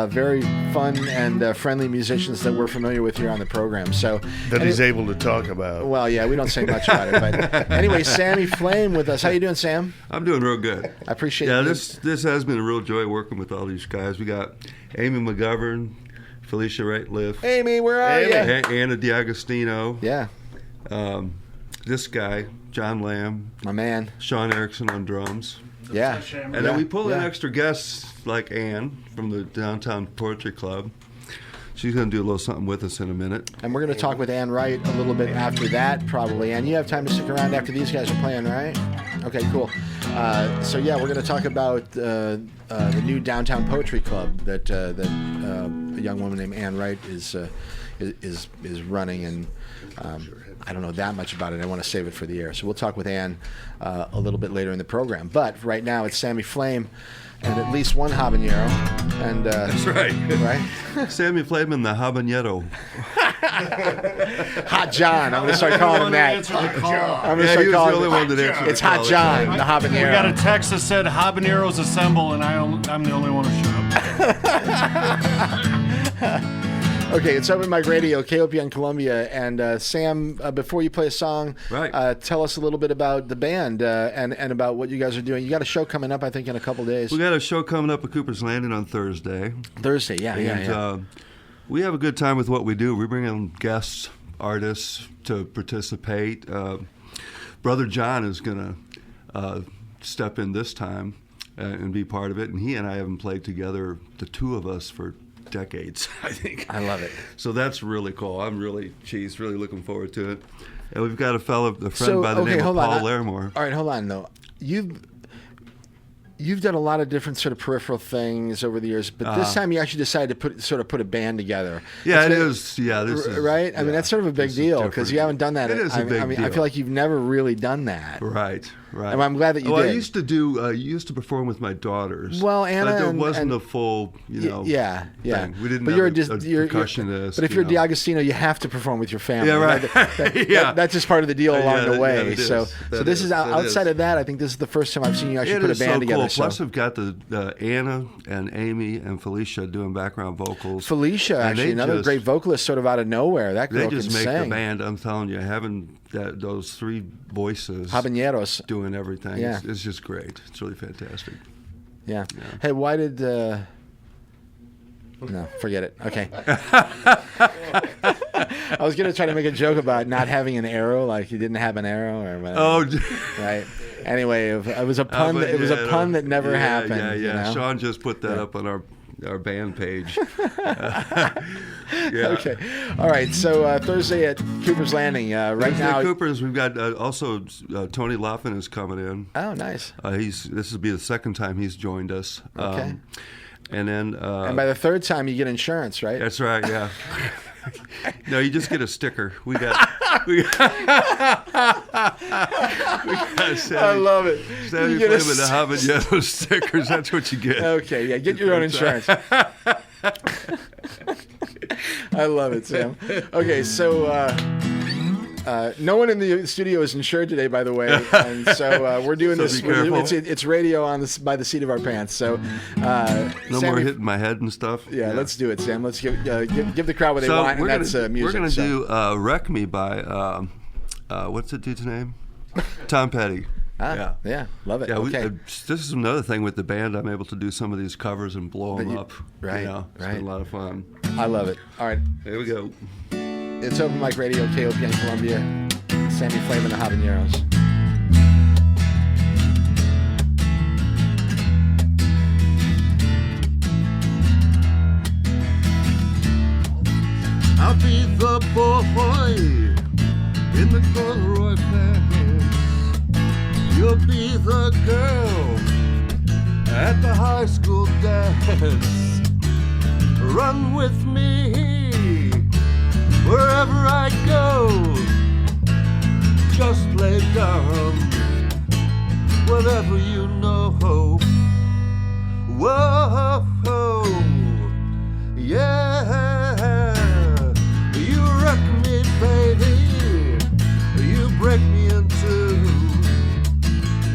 Speaker 2: very fun and friendly musicians that we're familiar with here on the program. So
Speaker 3: that he's able to talk about.
Speaker 2: Well, yeah, we don't say much about it. But anyway, Sammy Flame with us. How you doing, Sam?
Speaker 5: I'm doing real good.
Speaker 2: I appreciate.
Speaker 5: Yeah,
Speaker 2: you.
Speaker 5: this has been a real joy working with all these guys. We got Amy McGovern, Felicia Ratliff,
Speaker 2: Amy, where are you?
Speaker 5: Anna DiAgostino.
Speaker 2: Yeah,
Speaker 5: This guy, John Lamb,
Speaker 2: my man.
Speaker 5: Sean Erickson on drums.
Speaker 2: Yeah,
Speaker 5: And then we pull in
Speaker 2: yeah.
Speaker 5: extra guests like Ann from the Downtown Poetry Club. She's going to do a little something with us in a minute.
Speaker 2: And we're going to talk with Ann Wright a little bit after that, probably. And you have time to stick around after these guys are playing, right? Okay, cool. So yeah, we're going to talk about the new Downtown Poetry Club that a young woman named Ann Wright is running, and I don't know that much about it. I want to save it for the air. So we'll talk with Ann a little bit later in the program. But right now it's Sammy Flame and at least one habanero. And
Speaker 5: That's right.
Speaker 2: Right?
Speaker 5: Sammy Flame and the Habanero.
Speaker 2: Hot John. I'm going to start calling him that.
Speaker 5: He was the only one that answered.
Speaker 2: It's Hot John, the habanero.
Speaker 8: We got a text that said Habaneros assemble, and I'm the only one who showed up.
Speaker 2: Okay, it's Open Mic Radio, KOPN Columbia, and Sam. Before you play a song,
Speaker 5: Right.
Speaker 2: Tell us a little bit about the band and about what you guys are doing. You got a show coming up, I think, in a couple days.
Speaker 5: We got a show coming up at Cooper's Landing on Thursday.
Speaker 2: Thursday, yeah.
Speaker 5: We have a good time with what we do. We bring in guest artists to participate. Brother John is going to step in this time and be part of it, and he and I haven't played together, the two of us, for decades, I think.
Speaker 2: I love it.
Speaker 5: So that's really cool. I'm really looking forward to it. And we've got a friend by the name of Paul Larimore.
Speaker 2: All right, hold on, though. You've done a lot of different sort of peripheral things over the years, but this time you actually decided to put a band together.
Speaker 5: Yeah, this is
Speaker 2: right. I mean, that's sort of a big deal because you haven't done that.
Speaker 5: It is a big deal.
Speaker 2: I feel like you've never really done that.
Speaker 5: Right.
Speaker 2: And I'm glad that you did.
Speaker 5: I used to perform with my daughters.
Speaker 2: Well, Anna,
Speaker 5: but it wasn't a full, thing. We didn't have a percussionist.
Speaker 2: But if you're D'Agostino, you have to perform with your family.
Speaker 5: Yeah, right.
Speaker 2: That's just part of the deal along the way.
Speaker 5: Yeah,
Speaker 2: so this is outside of that. I think this is the first time I've seen you actually put a band together.
Speaker 5: Cool. Plus, we've got the Anna and Amy and Felicia doing background vocals.
Speaker 2: Felicia, actually, another great vocalist, sort of out of nowhere. That girl
Speaker 5: can sing. They just make the band. I'm telling you, having those three voices,
Speaker 2: Habaneros,
Speaker 5: doing everything. Yeah. It's just great. It's really fantastic.
Speaker 2: Yeah. Hey, why did? No, forget it. Okay. I was gonna try to make a joke about not having an arrow, like you didn't have an arrow or whatever.
Speaker 5: Oh,
Speaker 2: right. Anyway, it was a pun. It was a pun that never happened.
Speaker 5: Yeah.
Speaker 2: You know?
Speaker 5: Sean just put that up on our band page.
Speaker 2: Okay. All right. So Thursday at Cooper's Landing. Right now,
Speaker 5: Cooper's. We've got also Tony Loffin is coming in.
Speaker 2: Oh, nice.
Speaker 5: This will be the second time he's joined us.
Speaker 2: Okay.
Speaker 5: And then.
Speaker 2: And by the third time, you get insurance, right?
Speaker 5: That's right. Yeah. No, you just get a sticker. We got Sammy,
Speaker 2: I love it.
Speaker 5: Sammy Flame and the Habanero stickers. That's what you get.
Speaker 2: Okay, yeah, get your own insurance. I love it, Sam. Okay, so no one in the studio is insured today, by the way, and so we're doing this. It's radio by the seat of our pants. So
Speaker 5: no
Speaker 2: Sammy,
Speaker 5: more hitting my head and stuff.
Speaker 2: Yeah, let's do it, Sam. Let's give the crowd what they want, and that's music.
Speaker 5: We're going to do "Wreck Me" by what's the dude's name? Tom Petty.
Speaker 2: Yeah, love it.
Speaker 5: Yeah,
Speaker 2: okay.
Speaker 5: This is another thing with the band. I'm able to do some of these covers and blow them up.
Speaker 2: Right,
Speaker 5: It's been a lot of fun.
Speaker 2: I love it. All right,
Speaker 5: here we go.
Speaker 2: It's Open Mic Radio, KOPN Columbia, Sammy Flame and the Habaneros.
Speaker 1: I'll be the boy in the corduroy pants. You'll be the girl at the high school dance. Run with me wherever I go. Just lay down whatever you know. Whoa, yeah. You wreck me, baby. You break me in two,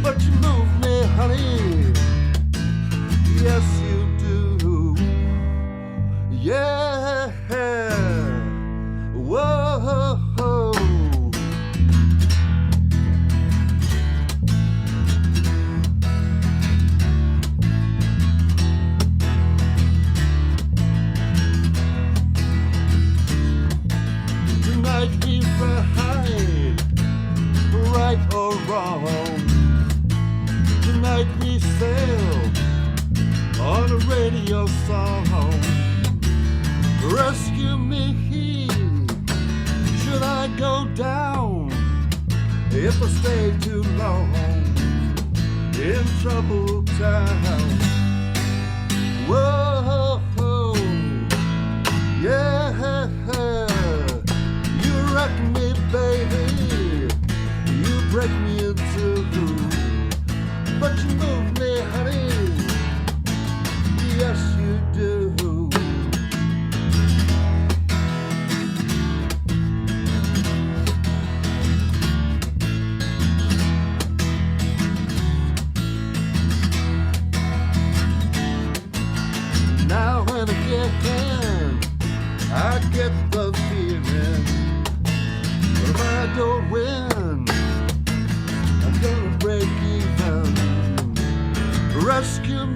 Speaker 1: but you move me, honey. Yes, you do. Yeah. Whoa. Tonight we ride, right or wrong. Tonight we sail on a radio song. Rescue me, should I go down? If I stay too long in trouble town. Whoa, yeah. You wreck me, baby. You break me in two, but you move me, honey. Yes, you do. Now when again I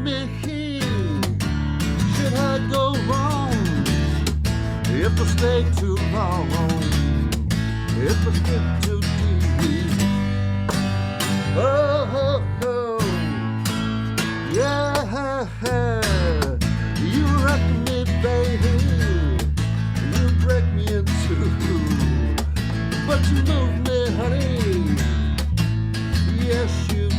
Speaker 1: me. Should I go wrong if I stay too long? If I get too deep? Oh, yeah. You wreck me, baby. You break me in two. But you move me, honey. Yes, you do.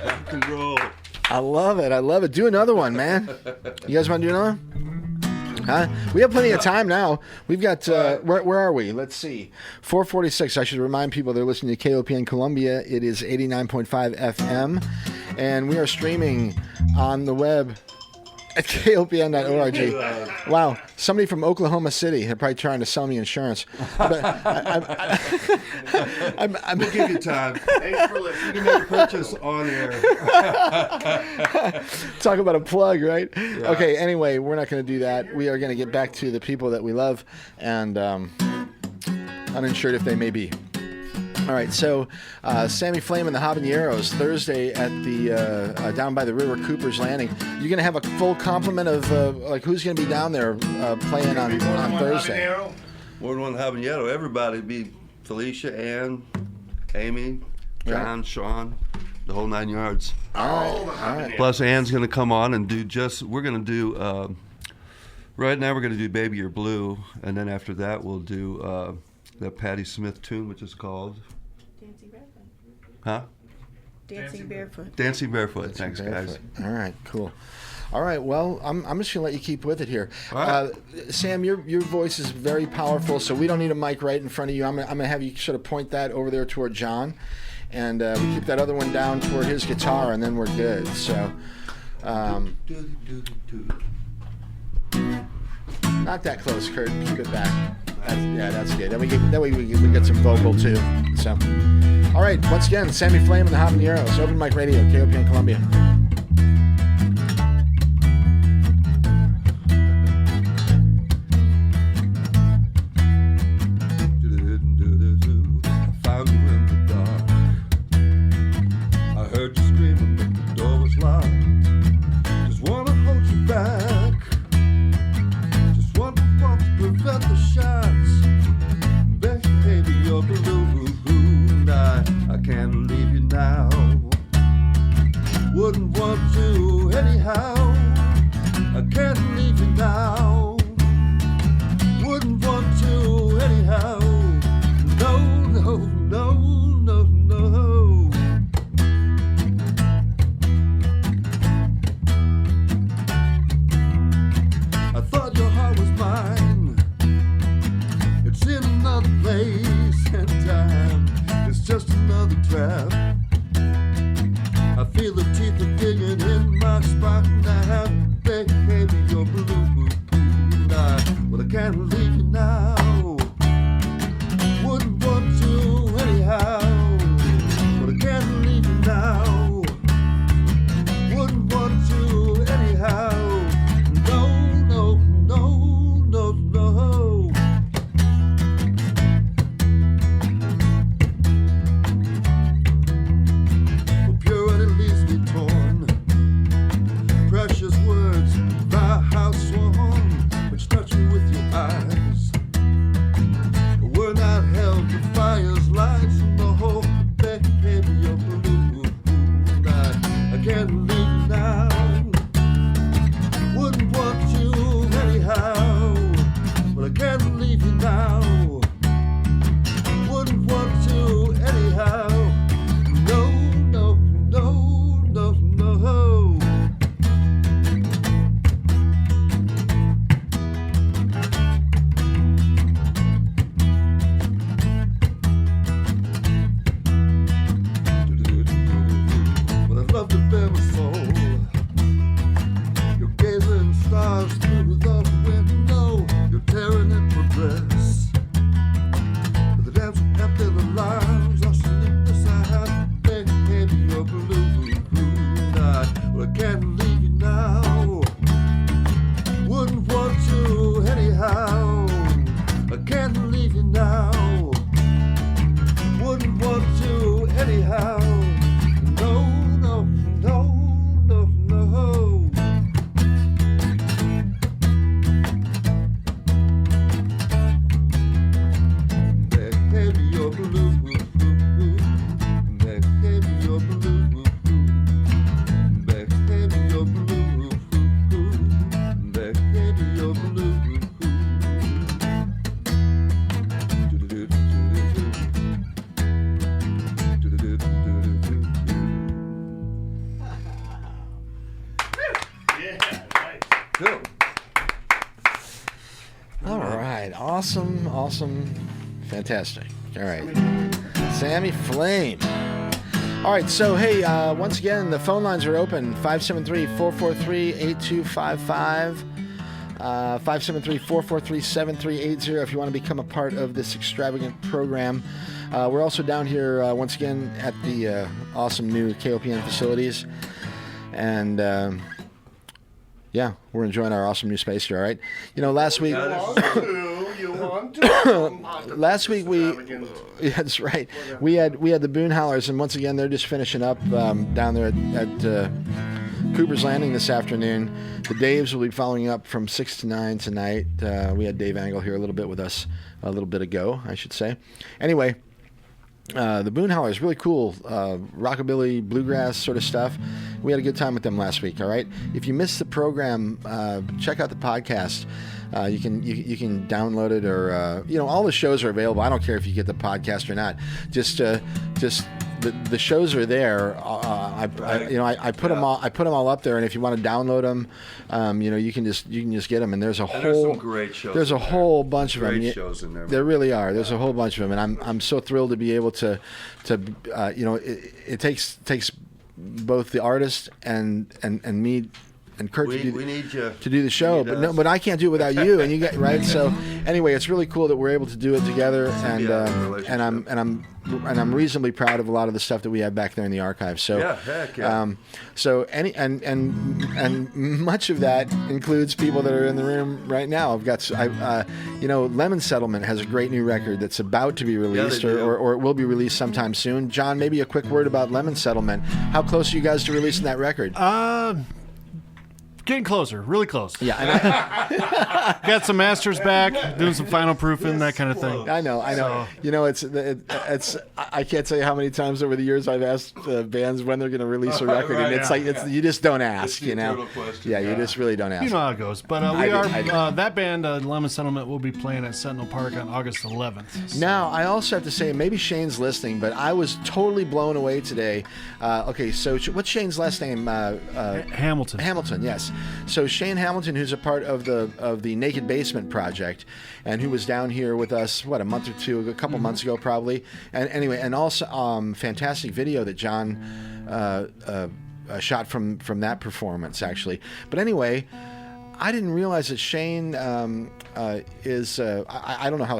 Speaker 5: Rock and roll.
Speaker 2: I love it. I love it. Do another one, man. You guys want to do another one? Huh? We have plenty of time now. We've got, where are we? Let's see. 446. I should remind people they're listening to KOPN Columbia. It is 89.5 FM. And we are streaming on the web at kopn.org. Wow. Somebody from Oklahoma City. They're probably trying to sell me insurance. But
Speaker 5: We'll give you time. Thanks for listening. You can make a purchase on air.
Speaker 2: Talk about a plug, right? Yeah. Okay, anyway, we're not going to do that. We are going to get back to the people that we love and uninsured if they may be. All right, so Sammy Flame and the Habaneros Thursday at the down by the river, Cooper's Landing. You're going to have a full complement of like who's going to be down there playing on Thursday?
Speaker 5: More than one Habanero. Everybody be Felicia, Ann, Amy, John, Sean, the whole 9 yards.
Speaker 2: All right.
Speaker 5: Plus, Ann's going to come on and we're going to do, right now we're going to do Baby You're Blue, and then after that we'll do the Patti Smith tune, which is called?
Speaker 9: Dancing Barefoot.
Speaker 5: Huh?
Speaker 9: Dancing Barefoot.
Speaker 5: Dancing Barefoot. Thanks,
Speaker 2: Barefoot.
Speaker 5: guys.
Speaker 2: All right, cool. All right, well, I'm just going to let you keep with it here.
Speaker 5: All right.
Speaker 2: Sam, your voice is very powerful, so we don't need a mic right in front of you. I'm going to have you sort of point that over there toward John, and we keep that other one down toward his guitar, and then we're good. So, not that close, Kurt. Keep it back. That's good. That way we get some vocal, too. So, all right, once again, Sammy Flame and the Habaneros, Open Mic Radio, KOPN Columbia. Awesome. Fantastic. All right. Sammy Flame. All right, so hey, once again, the phone lines are open. 573-443-8255. 573-443-7380 if you want to become a part of this extravagant program. We're also down here, once again, at the awesome new KOPN facilities. And, yeah, we're enjoying our awesome new space here, all right? You know, last week... Last week that's right. We had the Boone Howlers, and once again they're just finishing up down there at Cooper's Landing this afternoon. The Daves will be following up from 6 to 9 tonight. We had Dave Angle here a little bit with us a little bit ago, I should say. Anyway, the Boone Howlers, really cool, rockabilly, bluegrass sort of stuff. We had a good time with them last week, all right? If you missed the program, check out the podcast. You can download it, or all the shows are available. I don't care if you get the podcast or not. Just the shows are there. I put them all. I put them all up there, and if you want to download them, you can just get them. And there's some
Speaker 5: great shows.
Speaker 2: There's a whole bunch of them.
Speaker 5: Great shows in there.
Speaker 2: There really are. There's a whole bunch of them, and I'm so thrilled to be able to it takes both the artist and me and Kurt
Speaker 5: we need you
Speaker 2: to do the show, but I can't do it without you, and you get right. So anyway, it's really cool that we're able to do it together, and I'm reasonably proud of a lot of the stuff that we have back there in the archive. So
Speaker 5: yeah, heck yeah.
Speaker 2: And much of that includes people that are in the room right now. I've got Lemon Settlement has a great new record that's about to be released, or it will be released sometime soon. John, maybe a quick word about Lemon Settlement. How close are you guys to releasing that record?
Speaker 8: Getting closer, really close.
Speaker 2: Yeah, and
Speaker 8: got some masters back, doing some final proofing, that kind of thing.
Speaker 2: I know.
Speaker 8: So.
Speaker 2: It's. I can't tell you how many times over the years I've asked bands when they're going to release a record, and it's you just don't ask.
Speaker 5: You
Speaker 2: just really don't ask.
Speaker 8: You know how it goes. But that band, Lemon Settlement, will be playing at Sentinel Park on August 11th. So.
Speaker 2: Now, I also have to say, maybe Shane's listening, but I was totally blown away today. Okay, so what's Shane's last name?
Speaker 8: Hamilton.
Speaker 2: Hamilton, yes. So Shane Hamilton, who's a part of the Naked Basement project, and who was down here with us, a month or two, a couple months ago probably. And anyway, and also fantastic video that John shot from that performance, actually. But anyway, I didn't realize that Shane is. I don't know how.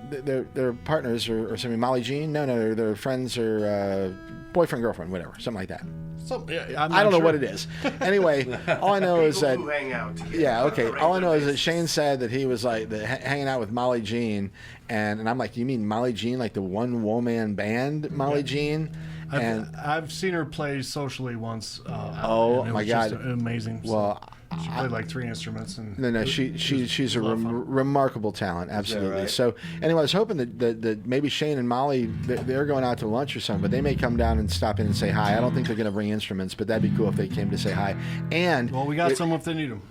Speaker 2: They're partners or something. Molly Jean? No, they're friends or boyfriend, girlfriend, whatever, something like that. I don't know what it is. Anyway, all I know is that.
Speaker 3: Who hang out together.
Speaker 2: Yeah, okay. All I know is that Shane said that he was like hanging out with Molly Jean, and I'm like, you mean Molly Jean, like the one woman band, Molly Jean?
Speaker 8: I've seen her play socially once.
Speaker 2: My God,
Speaker 8: amazing.
Speaker 2: Well,
Speaker 8: she played like 3 instruments. And
Speaker 2: she's a remarkable talent, absolutely. Right? So anyway, I was hoping that maybe Shane and Molly, they're going out to lunch or something, but they may come down and stop in and say hi. I don't think they're going to bring instruments, but that'd be cool if they came to say hi. And
Speaker 8: we got some if they need them.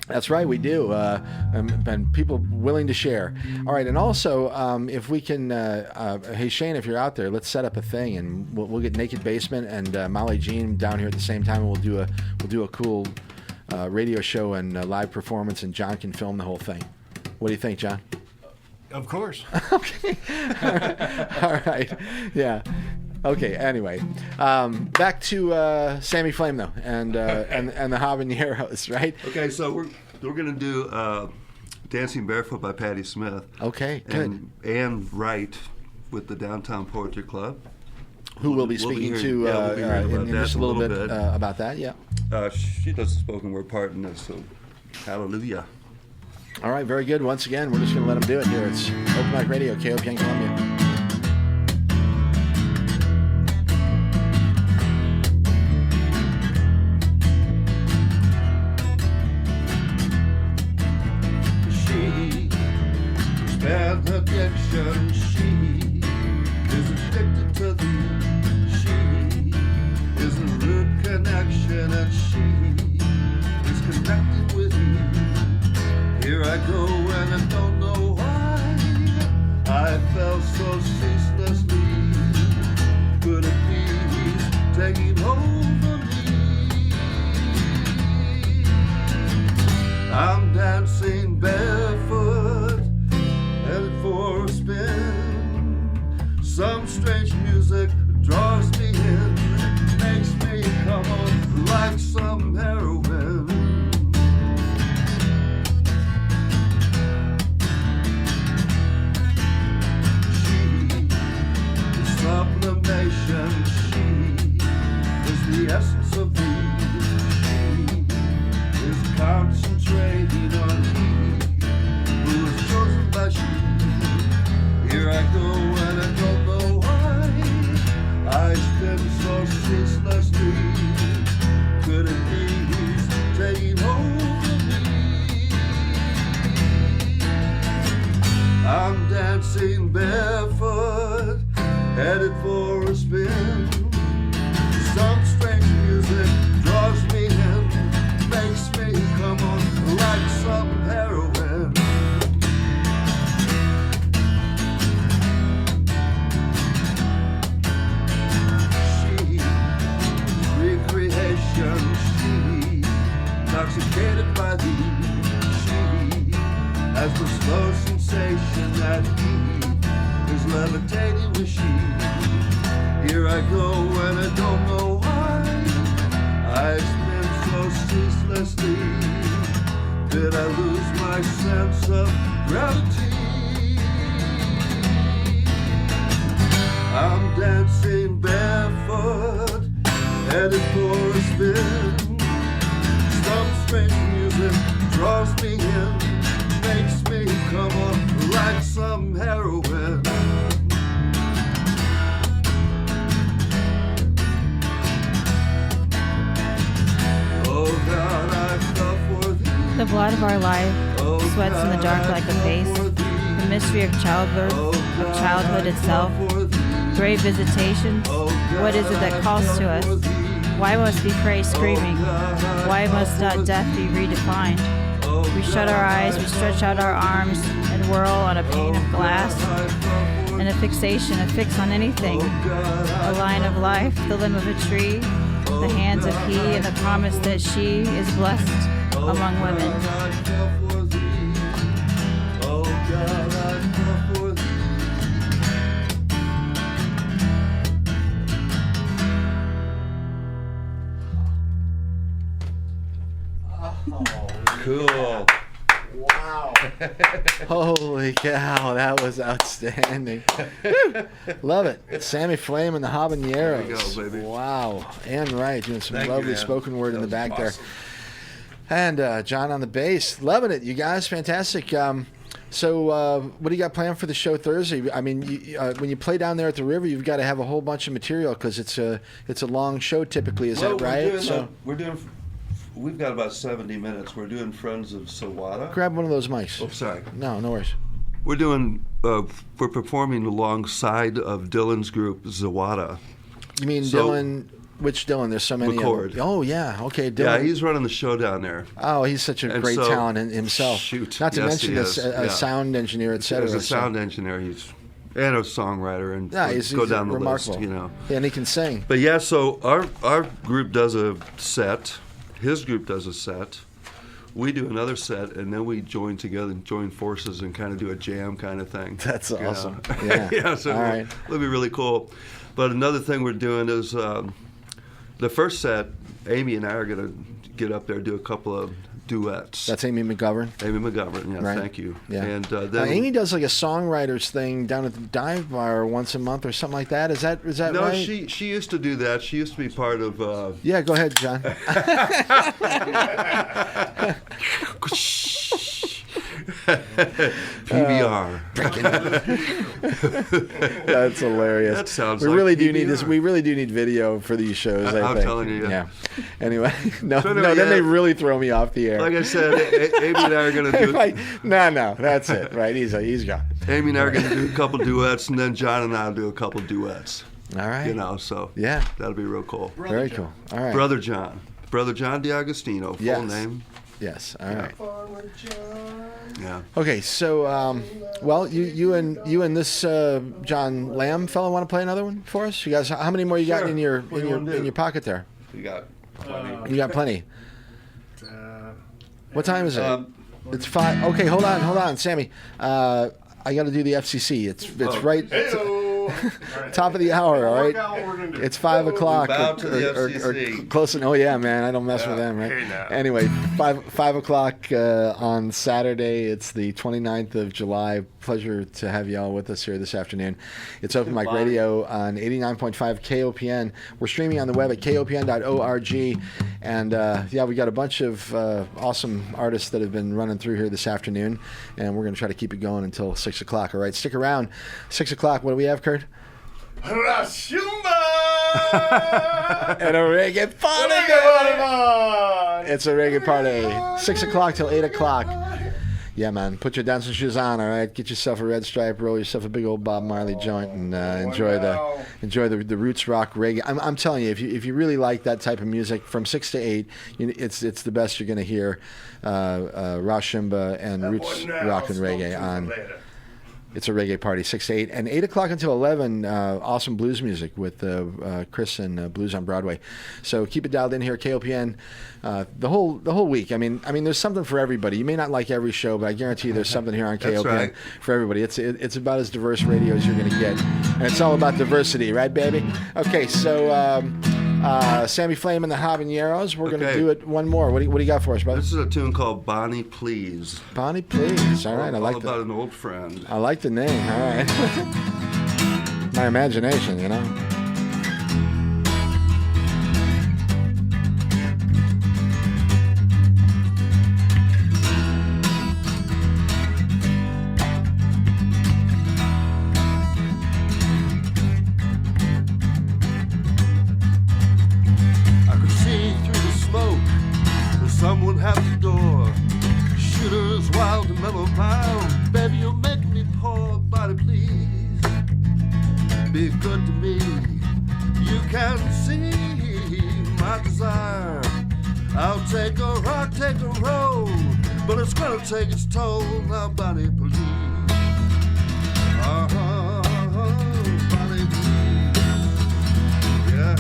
Speaker 2: That's right, we do, and people willing to share. All right, and also, if we can, hey Shane, if you're out there, let's set up a thing, and we'll get Naked Basement and Molly Jean down here at the same time, and we'll do a cool radio show and live performance, and John can film the whole thing. What do you think, John?
Speaker 8: Of course.
Speaker 2: Okay. All right. Yeah. Okay. Anyway, back to Sammy Flame though, and the Habaneros, right?
Speaker 5: Okay, so we're gonna do "Dancing Barefoot" by Patti Smith.
Speaker 2: Okay, good.
Speaker 5: And Ann Wright with the Downtown Poetry Club,
Speaker 2: who we'll be speaking to in just a little bit about that. Yeah.
Speaker 5: She does a spoken word part in this, so hallelujah.
Speaker 2: All right, very good. Once again, we're just going to let them do it here. It's Open Mic Radio, KOPN Columbia.
Speaker 1: Bad addiction, she is addicted to thee. She is a root connection, and she is connected with me. Here I go, and I don't know why I fell so Some strange music draws me in, makes me come on like some heroin. Sublimation, she is the essence of me. She is concentrating on me, who is chosen by she. Here I go and I don't know why I spin so ceaselessly. Could it be he's taking hold of me? I'm dancing barefoot, headed for a spin. Some strange music draws me in, makes me come on like some heroin. She, recreation, she, intoxicated by thee. She has the slow sensation that he is levitating with she. Here I go and I don't know why I spin so ceaselessly. Did I lose my sense of gravity? I'm dancing barefoot, headed for a spin. Some strange music draws me in, makes me come on like some heroin. Oh God, I fell for thee.
Speaker 10: The blood of our life sweats in the dark like a face. The mystery of childbirth, of childhood itself. Grave visitations. What is it that calls to us? Why must we pray screaming? Why must not death be redefined? We shut our eyes, we stretch out our arms, and whirl on a pane of glass. And a fixation, a fix on anything. A line of life, the limb of a tree, the hands of he, and the promise that she is blessed among women.
Speaker 3: Cool.
Speaker 2: Wow. Holy cow, that was outstanding. Love it. Sammy Flame and the Habaneros.
Speaker 3: There you go, baby.
Speaker 2: Wow. Ann Wright doing some
Speaker 3: Thank you,
Speaker 2: lovely
Speaker 3: Ann.
Speaker 2: spoken word in the back
Speaker 3: awesome.
Speaker 2: there. And John on the bass. Loving it, you guys. Fantastic. So what do you got planned for the show Thursday? I mean, when you play down there at the river, you've got to have a whole bunch of material because it's a long show typically. Is that right?
Speaker 5: We've got about 70 minutes. We're doing Friends of Sawada.
Speaker 2: Grab one of those mics.
Speaker 5: Oh, sorry.
Speaker 2: No worries.
Speaker 5: We're doing. We're performing alongside of Dylan's group Zawada.
Speaker 2: You mean
Speaker 5: So-
Speaker 2: Dylan? Which Dylan? There's so many.
Speaker 5: McCord.
Speaker 2: Oh yeah. Okay, Dylan.
Speaker 5: Yeah, he's running the show down there.
Speaker 2: Oh, he's such a
Speaker 5: And
Speaker 2: great
Speaker 5: so-
Speaker 2: talent in himself.
Speaker 5: Shoot.
Speaker 2: Not to
Speaker 5: Yes,
Speaker 2: mention
Speaker 5: he
Speaker 2: a
Speaker 5: is. Yeah.
Speaker 2: sound engineer, etc.
Speaker 5: As a sound engineer, he's and a songwriter, and
Speaker 2: Yeah, he's
Speaker 5: go down the
Speaker 2: remarkable.
Speaker 5: list. You know.
Speaker 2: Yeah, and he can sing.
Speaker 5: But yeah, so our group does a set. His group does a set. We do another set, and then we join together and join forces and kind of do a jam kind of thing.
Speaker 2: That's
Speaker 5: you know?
Speaker 2: awesome. Yeah.
Speaker 5: Yeah, so
Speaker 2: All right.
Speaker 5: it'll be really cool. But another thing we're doing is the first set, Amy and I are going to get up there and do a couple of duets.
Speaker 2: That's Amy McGovern.
Speaker 5: Amy McGovern, yeah,
Speaker 2: Right.
Speaker 5: thank you.
Speaker 2: Yeah.
Speaker 5: And then
Speaker 2: Amy does like a songwriters thing down at the dive bar once a month or something like that. Is that
Speaker 5: no,
Speaker 2: right?
Speaker 5: she used to do that. She used to be part of.
Speaker 2: Yeah, go ahead, John.
Speaker 5: PBR.
Speaker 2: That's hilarious.
Speaker 5: That sounds
Speaker 2: we
Speaker 5: like
Speaker 2: really do need
Speaker 5: PBR.
Speaker 2: this. We really do need video for these shows. I
Speaker 5: I'm
Speaker 2: think.
Speaker 5: telling you, yeah.
Speaker 2: Anyway, no,
Speaker 5: So anyway,
Speaker 2: then
Speaker 5: yeah.
Speaker 2: they really throw me off the air.
Speaker 5: Like I said, Amy and I are going to do.
Speaker 2: Like, no, that's it. Right, he's gone.
Speaker 5: Amy and I are going to do a couple duets, and then John and I will do a couple duets.
Speaker 2: All right.
Speaker 5: You know, so
Speaker 2: Yeah.
Speaker 5: that'll be real cool.
Speaker 2: Very cool. All right.
Speaker 5: Brother John D'Agostino, full
Speaker 2: Yes.
Speaker 5: name.
Speaker 2: Yes. All right.
Speaker 5: Yeah.
Speaker 2: Okay. So, well, you and this John Lamb fellow want to play another one for us? You guys, how many more you got
Speaker 5: Sure.
Speaker 2: in your
Speaker 5: What do you wanna do?
Speaker 2: in your pocket there?
Speaker 5: We got plenty.
Speaker 2: You got plenty. What time is it? It's 5. Okay, hold on, Sammy. I got to do the FCC. It's right. Top of the hour, all right?
Speaker 8: Work out what we're gonna do.
Speaker 2: It's 5 o'clock.
Speaker 3: bow to the
Speaker 2: or
Speaker 3: FCC.
Speaker 2: close. Oh, yeah, man. I don't mess with them, right?
Speaker 3: hey, now.
Speaker 2: Anyway, 5 o'clock on Saturday. It's the 29th of July. Pleasure to have you all with us here this afternoon. It's Open Mic Radio on 89.5 KOPN. We're streaming on the web at kopn.org. And, yeah, we got a bunch of awesome artists that have been running through here this afternoon. And we're going to try to keep it going until 6 o'clock. All right, stick around. 6 o'clock, what do we have, Kurt?
Speaker 3: Rashumba!
Speaker 2: And a reggae party! It's a reggae party. 6 o'clock till 8 o'clock. Yeah, man. Put your dancing shoes on, all right? Get yourself a red stripe, roll yourself a big old Bob Marley joint, and enjoy the roots rock reggae. I'm telling you, if you really like that type of music, from 6 to 8, it's the best you're going to hear. Rashumba and roots rock and reggae on. It's a reggae party, 6 to 8. And 8 o'clock until 11, awesome blues music with Chris and Blues on Broadway. So keep it dialed in here, KOPN, the whole week. I mean, there's something for everybody. You may not like every show, but I guarantee you there's something here on KOPN
Speaker 3: right.
Speaker 2: for everybody. It's about as diverse radio as you're going to get. And it's all about diversity, right, baby? Okay, so Sammy Flame and the Habaneros. We're going to do it one more. What do you got for us, brother?
Speaker 5: This is a tune called Bonnie Please.
Speaker 2: Bonnie Please. All right, I like
Speaker 5: all about an old friend.
Speaker 2: I like the name. All right. My imagination, you know.
Speaker 1: I could see through the smoke that someone had the door. Shooters wild and mellow pound. Baby, you're making me poor. Body, please be good to me. You can see my desire. I'll take a rock, take a roll, but it's gonna take its toll. Now, body, please. Body, please. Yeah.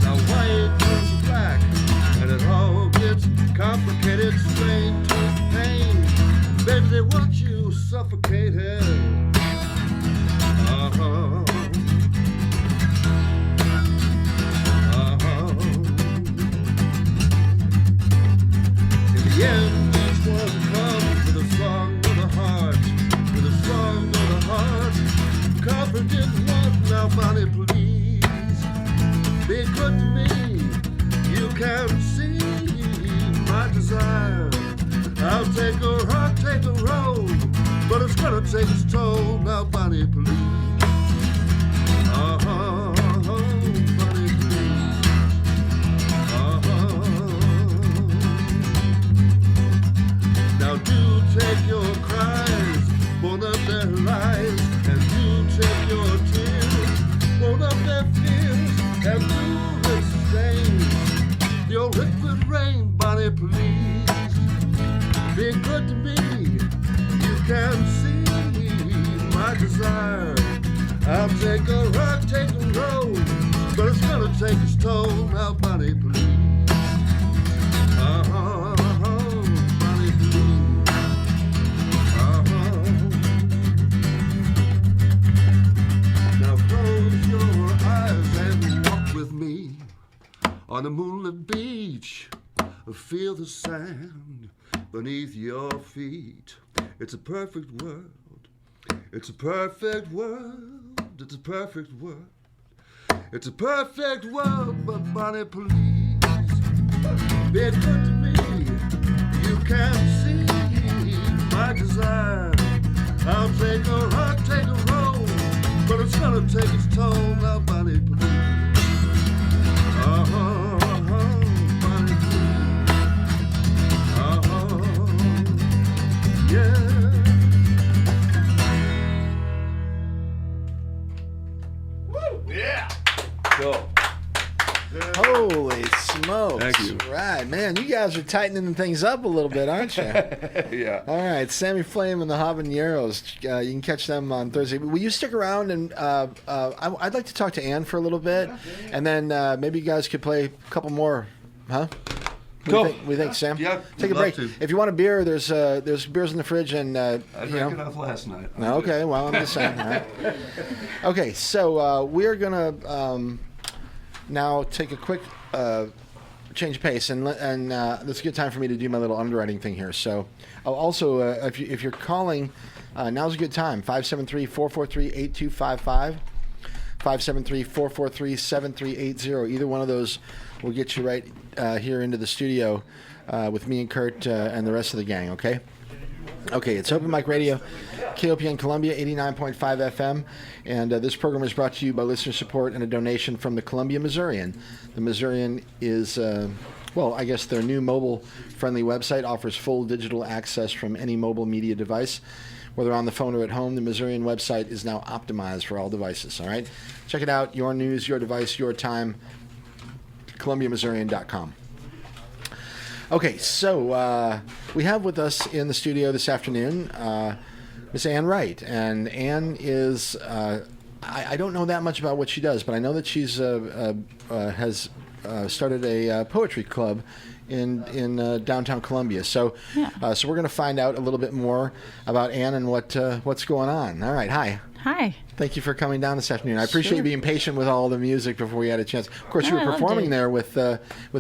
Speaker 1: Now white turns to black, and it all gets complicated, strain to pain. Baby, they want you suffocated. In the end, each one comes with a song of the heart, with a song of the heart. Covered in love, now Bonnie, please be good to me. You can see my desire. I'll take a rock, take a roll, but it's gonna take its toll. Now, Bonnie, please. Bonnie, please. Now, do take your cries, burn up their lies, and do take your tears, burn up their fears, and do the same. Your liquid rain, Bonnie, please. Be good to me. You can see my desire. I'll take a rock, take a roll, but it's gonna take its toll. Now, Bonnie, please. Bonnie, please. Now close your eyes and walk with me on the moonlit beach. Feel the sand beneath your feet. It's a perfect world. It's a perfect world. It's a perfect world. It's a perfect world, but Bonnie, please be good to me. You can see my desire. I'll take a rock, take a roll, but it's gonna take its toll. Now, Bonnie, please. Bonnie, please. Yeah.
Speaker 3: Yeah. Go.
Speaker 2: Holy smokes.
Speaker 5: Thank you.
Speaker 2: Right, man, you guys are tightening things up a little bit, aren't you?
Speaker 3: Yeah.
Speaker 2: All right, Sammy Flame and the Habaneros. You can catch them on Thursday. Will you stick around? And I'd like to talk to Ann for a little bit, and then maybe you guys could play a couple more, huh? What do you think, Sam?
Speaker 5: Yeah,
Speaker 2: Take a
Speaker 5: love
Speaker 2: break.
Speaker 5: to.
Speaker 2: If you want a beer, there's beers in the fridge, and
Speaker 5: I drank enough last night.
Speaker 2: Okay, well, I'm just saying. All right. Okay, so we're gonna now take a quick change of pace, and that's a good time for me to do my little underwriting thing here. So, also, if you're calling, now's a good time. 573-443-8255, 573-443-7380. Either one of those will get you right here into the studio with me and Kurt and the rest of the gang. Okay. Okay, it's Open Mic Radio, KOPN Columbia, 89.5 FM, and this program is brought to you by listener support and a donation from the Columbia Missourian. The Missourian is, I guess their new mobile-friendly website offers full digital access from any mobile media device. Whether on the phone or at home, the Missourian website is now optimized for all devices, all right? Check it out, your news, your device, your time, ColumbiaMissourian.com. Okay, so we have with us in the studio this afternoon Miss Ann Wright, and Ann is I don't know that much about what she does, but I know that she's has started a poetry club in downtown Columbia. So so we're going to find out a little bit more about Ann and what's going on. All right, hi.
Speaker 10: Hi.
Speaker 2: Thank you for coming down this afternoon. I appreciate you being patient with all the music before we had a chance. Of course, you were performing there with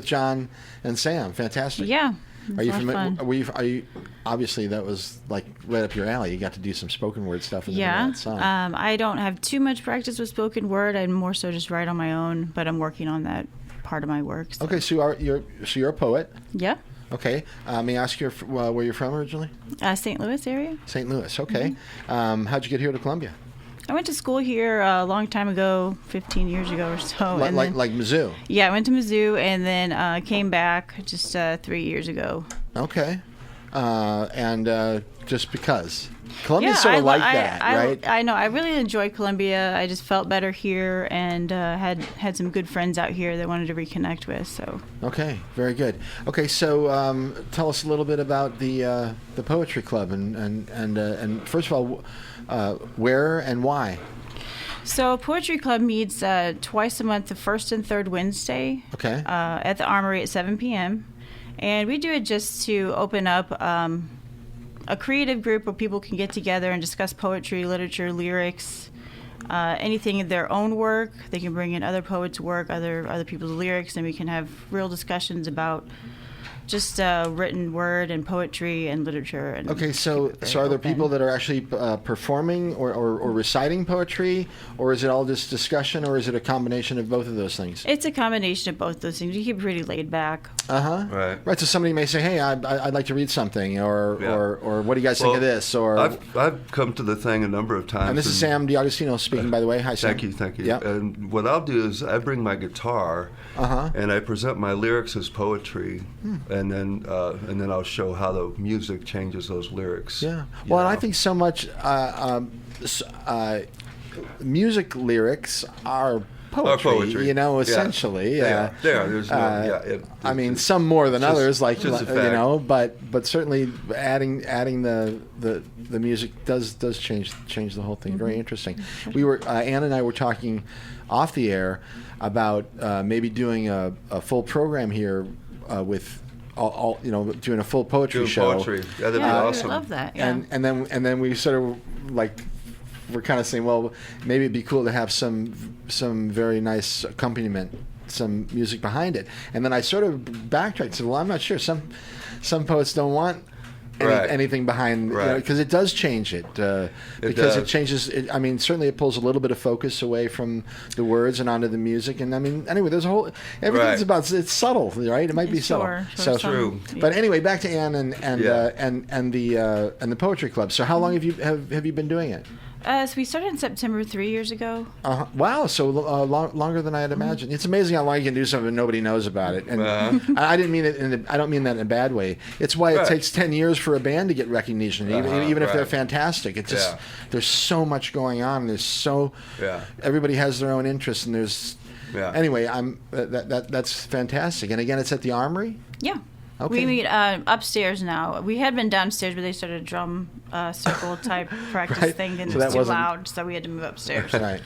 Speaker 2: John and Sam. Fantastic.
Speaker 10: Yeah.
Speaker 2: Are you familiar? Are you obviously that was like right up your alley. You got to do some spoken word stuff in the middle of that song.
Speaker 10: I don't have too much practice with spoken word. I more so just write on my own, but I'm working on that part of my work. So.
Speaker 2: Okay, so you're a poet.
Speaker 10: Yeah.
Speaker 2: Okay. May I ask you where you're from originally?
Speaker 10: St. Louis area.
Speaker 2: St. Louis. Okay. Mm-hmm. How'd you get here to Columbia?
Speaker 10: I went to school here a long time ago, 15 years ago or so.
Speaker 2: Like Mizzou?
Speaker 10: Yeah, I went to Mizzou and then came back just 3 years ago.
Speaker 2: Okay. And just because? Columbia's sort of like that, right?
Speaker 10: I know. I really enjoyed Columbia. I just felt better here and had some good friends out here that I wanted to reconnect with. So. Okay,
Speaker 2: very good. Okay, so tell us a little bit about the Poetry Club and first of all, where and why?
Speaker 10: So Poetry Club meets twice a month, the first and third Wednesday.
Speaker 2: Okay.
Speaker 10: At the Armory at 7 p.m. And we do it just to open up a creative group where people can get together and discuss poetry, literature, lyrics, anything in their own work. They can bring in other poets' work, other people's lyrics, and we can have real discussions about just written word and poetry and literature. And
Speaker 2: okay, so are there people that are actually performing or reciting poetry, or is it all just discussion, or is it a combination of both of those things?
Speaker 10: It's a combination of both those things. You keep it pretty laid back.
Speaker 2: Right. So somebody may say, "Hey, I'd like to read something," or what do you guys think of this? Or
Speaker 5: I've come to the thing a number of times.
Speaker 2: And this is Sam DiAugustino speaking, by the way. Hi, Sam.
Speaker 5: Thank you.
Speaker 2: Yep.
Speaker 5: And what I'll do is I bring my guitar, and I present my lyrics as poetry. And then I'll show how the music changes those lyrics.
Speaker 2: Yeah. Well, and I think so much music lyrics are poetry, essentially.
Speaker 5: Yeah. There's
Speaker 2: I mean, some more than others, like but certainly adding the music does change the whole thing. Mm-hmm. Very interesting. We were Ann and I were talking off the air about maybe doing a full program here with. All doing a full poetry show.
Speaker 5: Poetry. Yeah, that'd be awesome.
Speaker 10: I love that. Yeah.
Speaker 2: And then we sort of we're kind of saying, well, maybe it'd be cool to have some very nice accompaniment, some music behind it. And then I sort of backtracked and said, well, I'm not sure. Some poets don't want anything behind, because it does change it. Because it changes. I mean, certainly it pulls a little bit of focus away from the words and onto the music. And I mean, anyway, there's everything's about. It's subtle, right? It might be subtle.
Speaker 10: Sure,
Speaker 5: true.
Speaker 2: But anyway, back to Ann and the Poetry Club. So how long have you been doing it?
Speaker 10: So we started in September 3 years ago.
Speaker 2: Wow, so longer than I had imagined. It's amazing how long you can do something and nobody knows about it. And I didn't mean it. I don't mean that in a bad way. It's why it takes 10 years for a band to get recognition, even if they're fantastic. It's just there's so much going on. There's everybody has their own interests, and there's anyway. That's fantastic. And again, it's at the Armory.
Speaker 10: Yeah.
Speaker 2: Okay.
Speaker 10: We meet upstairs now. We had been downstairs, but they started a drum circle type practice thing, and it was too loud, so we had to move upstairs.
Speaker 2: Right.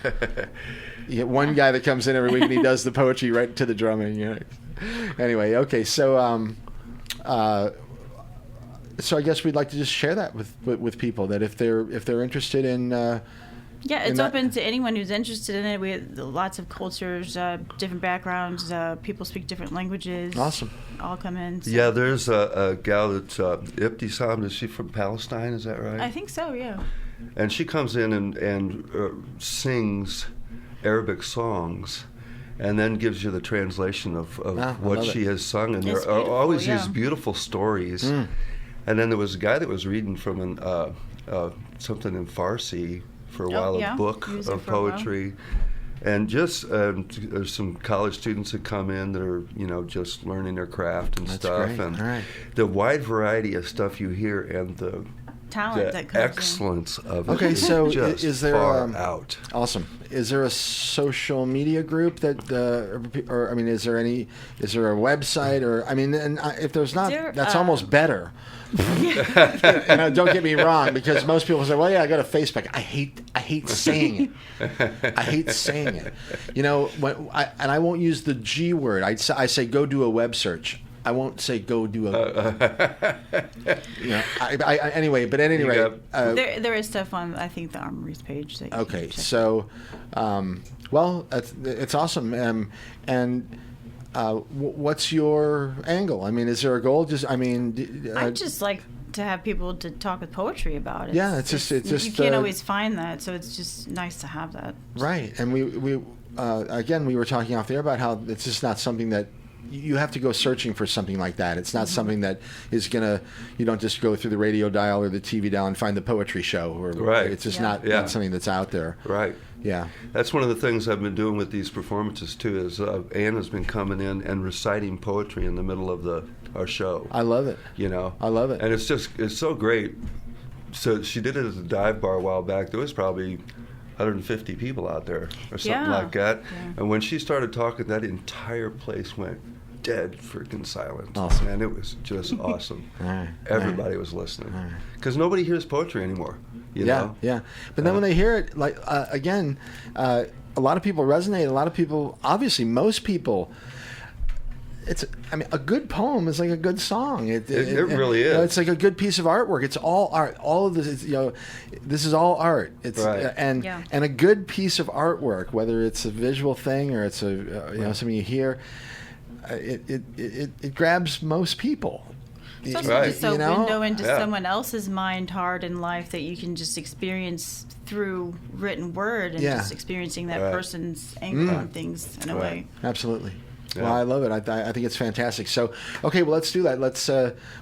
Speaker 2: You get one guy that comes in every week and he does the poetry right to the drumming. Anyway, okay, so So I guess we'd like to just share that with people, that if they're interested in.
Speaker 10: Yeah, it's open to anyone who's interested in it. We have lots of cultures, different backgrounds. People speak different languages.
Speaker 2: Awesome.
Speaker 10: All come in. So.
Speaker 5: Yeah, there's a gal that's Ibtisam. Is she from Palestine? Is that right?
Speaker 10: I think so, yeah.
Speaker 5: And she comes in and sings Arabic songs, and then gives you the translation of what she has sung. And there are always these beautiful stories. And then there was a guy that was reading from something in Farsi for a while, a book of poetry. And just there's some college students that come in that are, just learning their craft and stuff.
Speaker 2: Great.
Speaker 5: And the wide variety of stuff you hear and the
Speaker 10: talent that comes
Speaker 5: excellence of it.
Speaker 2: Okay, so is there
Speaker 5: far out?
Speaker 2: Awesome. Is there a social media group that, or I mean, is there a website, or I mean, and if there's not, that's almost better. And don't get me wrong, because most people say, "Well, yeah, I go to Facebook." I hate saying it. I hate saying it. I won't use the G word. I say go do a web search. I won't say go do a. Anyway, but at any rate,
Speaker 10: there is stuff on I think the Armory's page. That
Speaker 2: okay, so, it's awesome. What's your angle? I mean, is there a goal? I just
Speaker 10: like to have people to talk with poetry about it.
Speaker 2: Yeah, it's just
Speaker 10: you can't always find that, so it's just nice to have that.
Speaker 2: Right, and we were talking off the air about how it's just not something that. You have to go searching for something like that. It's not something that is you don't just go through the radio dial or the TV dial and find the poetry show.
Speaker 5: Right.
Speaker 2: It's just not something that's out there.
Speaker 5: Right.
Speaker 2: Yeah.
Speaker 5: That's one of the things I've been doing with these performances, too, is Ann has been coming in and reciting poetry in the middle of our show.
Speaker 2: I love it.
Speaker 5: I love it. And it's so great. So she did it at the dive bar a while back. There was probably 150 people out there or something like that. Yeah. And when she started talking, that entire place went dead freaking silent.
Speaker 2: Awesome.
Speaker 5: And it was just awesome.
Speaker 2: Right.
Speaker 5: Everybody was listening. Because nobody hears poetry anymore. You know?
Speaker 2: Yeah. But then when they hear it, again, a lot of people resonate. A lot of people, obviously, most people. A good poem is like a good song. It
Speaker 5: really is.
Speaker 2: It's like a good piece of artwork. It's all art. All of this, this is all art. It's and a good piece of artwork, whether it's a visual thing or it's something you hear, it grabs most people.
Speaker 10: It's also just a window into someone else's mind, heart, and life that you can just experience through written word and just experiencing that person's angle on things in a way.
Speaker 2: Absolutely. Yeah. Well, I love it. I think it's fantastic. So, okay, well, let's do that. Let's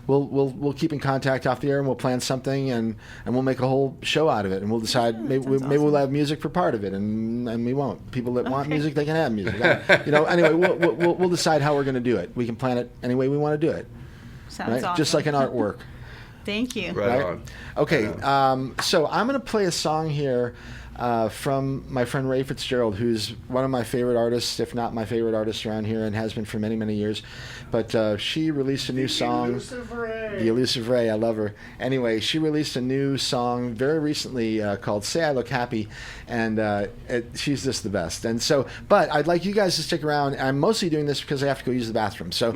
Speaker 2: we'll keep in contact off the air, and we'll plan something, and we'll make a whole show out of it, and we'll decide. Maybe we'll have music for part of it, and we won't. People that want music, they can have music. Anyway, we'll decide how we're going to do it. We can plan it any way we want to do it.
Speaker 10: Sounds awesome.
Speaker 2: Just like an artwork.
Speaker 10: Thank you.
Speaker 5: Right on.
Speaker 2: Okay, so I'm going to play a song here. From my friend Ray Fitzgerald, who's one of my favorite artists, if not my favorite artist around here, and has been for many, many years. But she released a new song. The Elusive Ray. I love her. Anyway, she released a new song very recently called Say I Look Happy, and she's just the best. And so, but I'd like you guys to stick around. I'm mostly doing this because I have to go use the bathroom. So,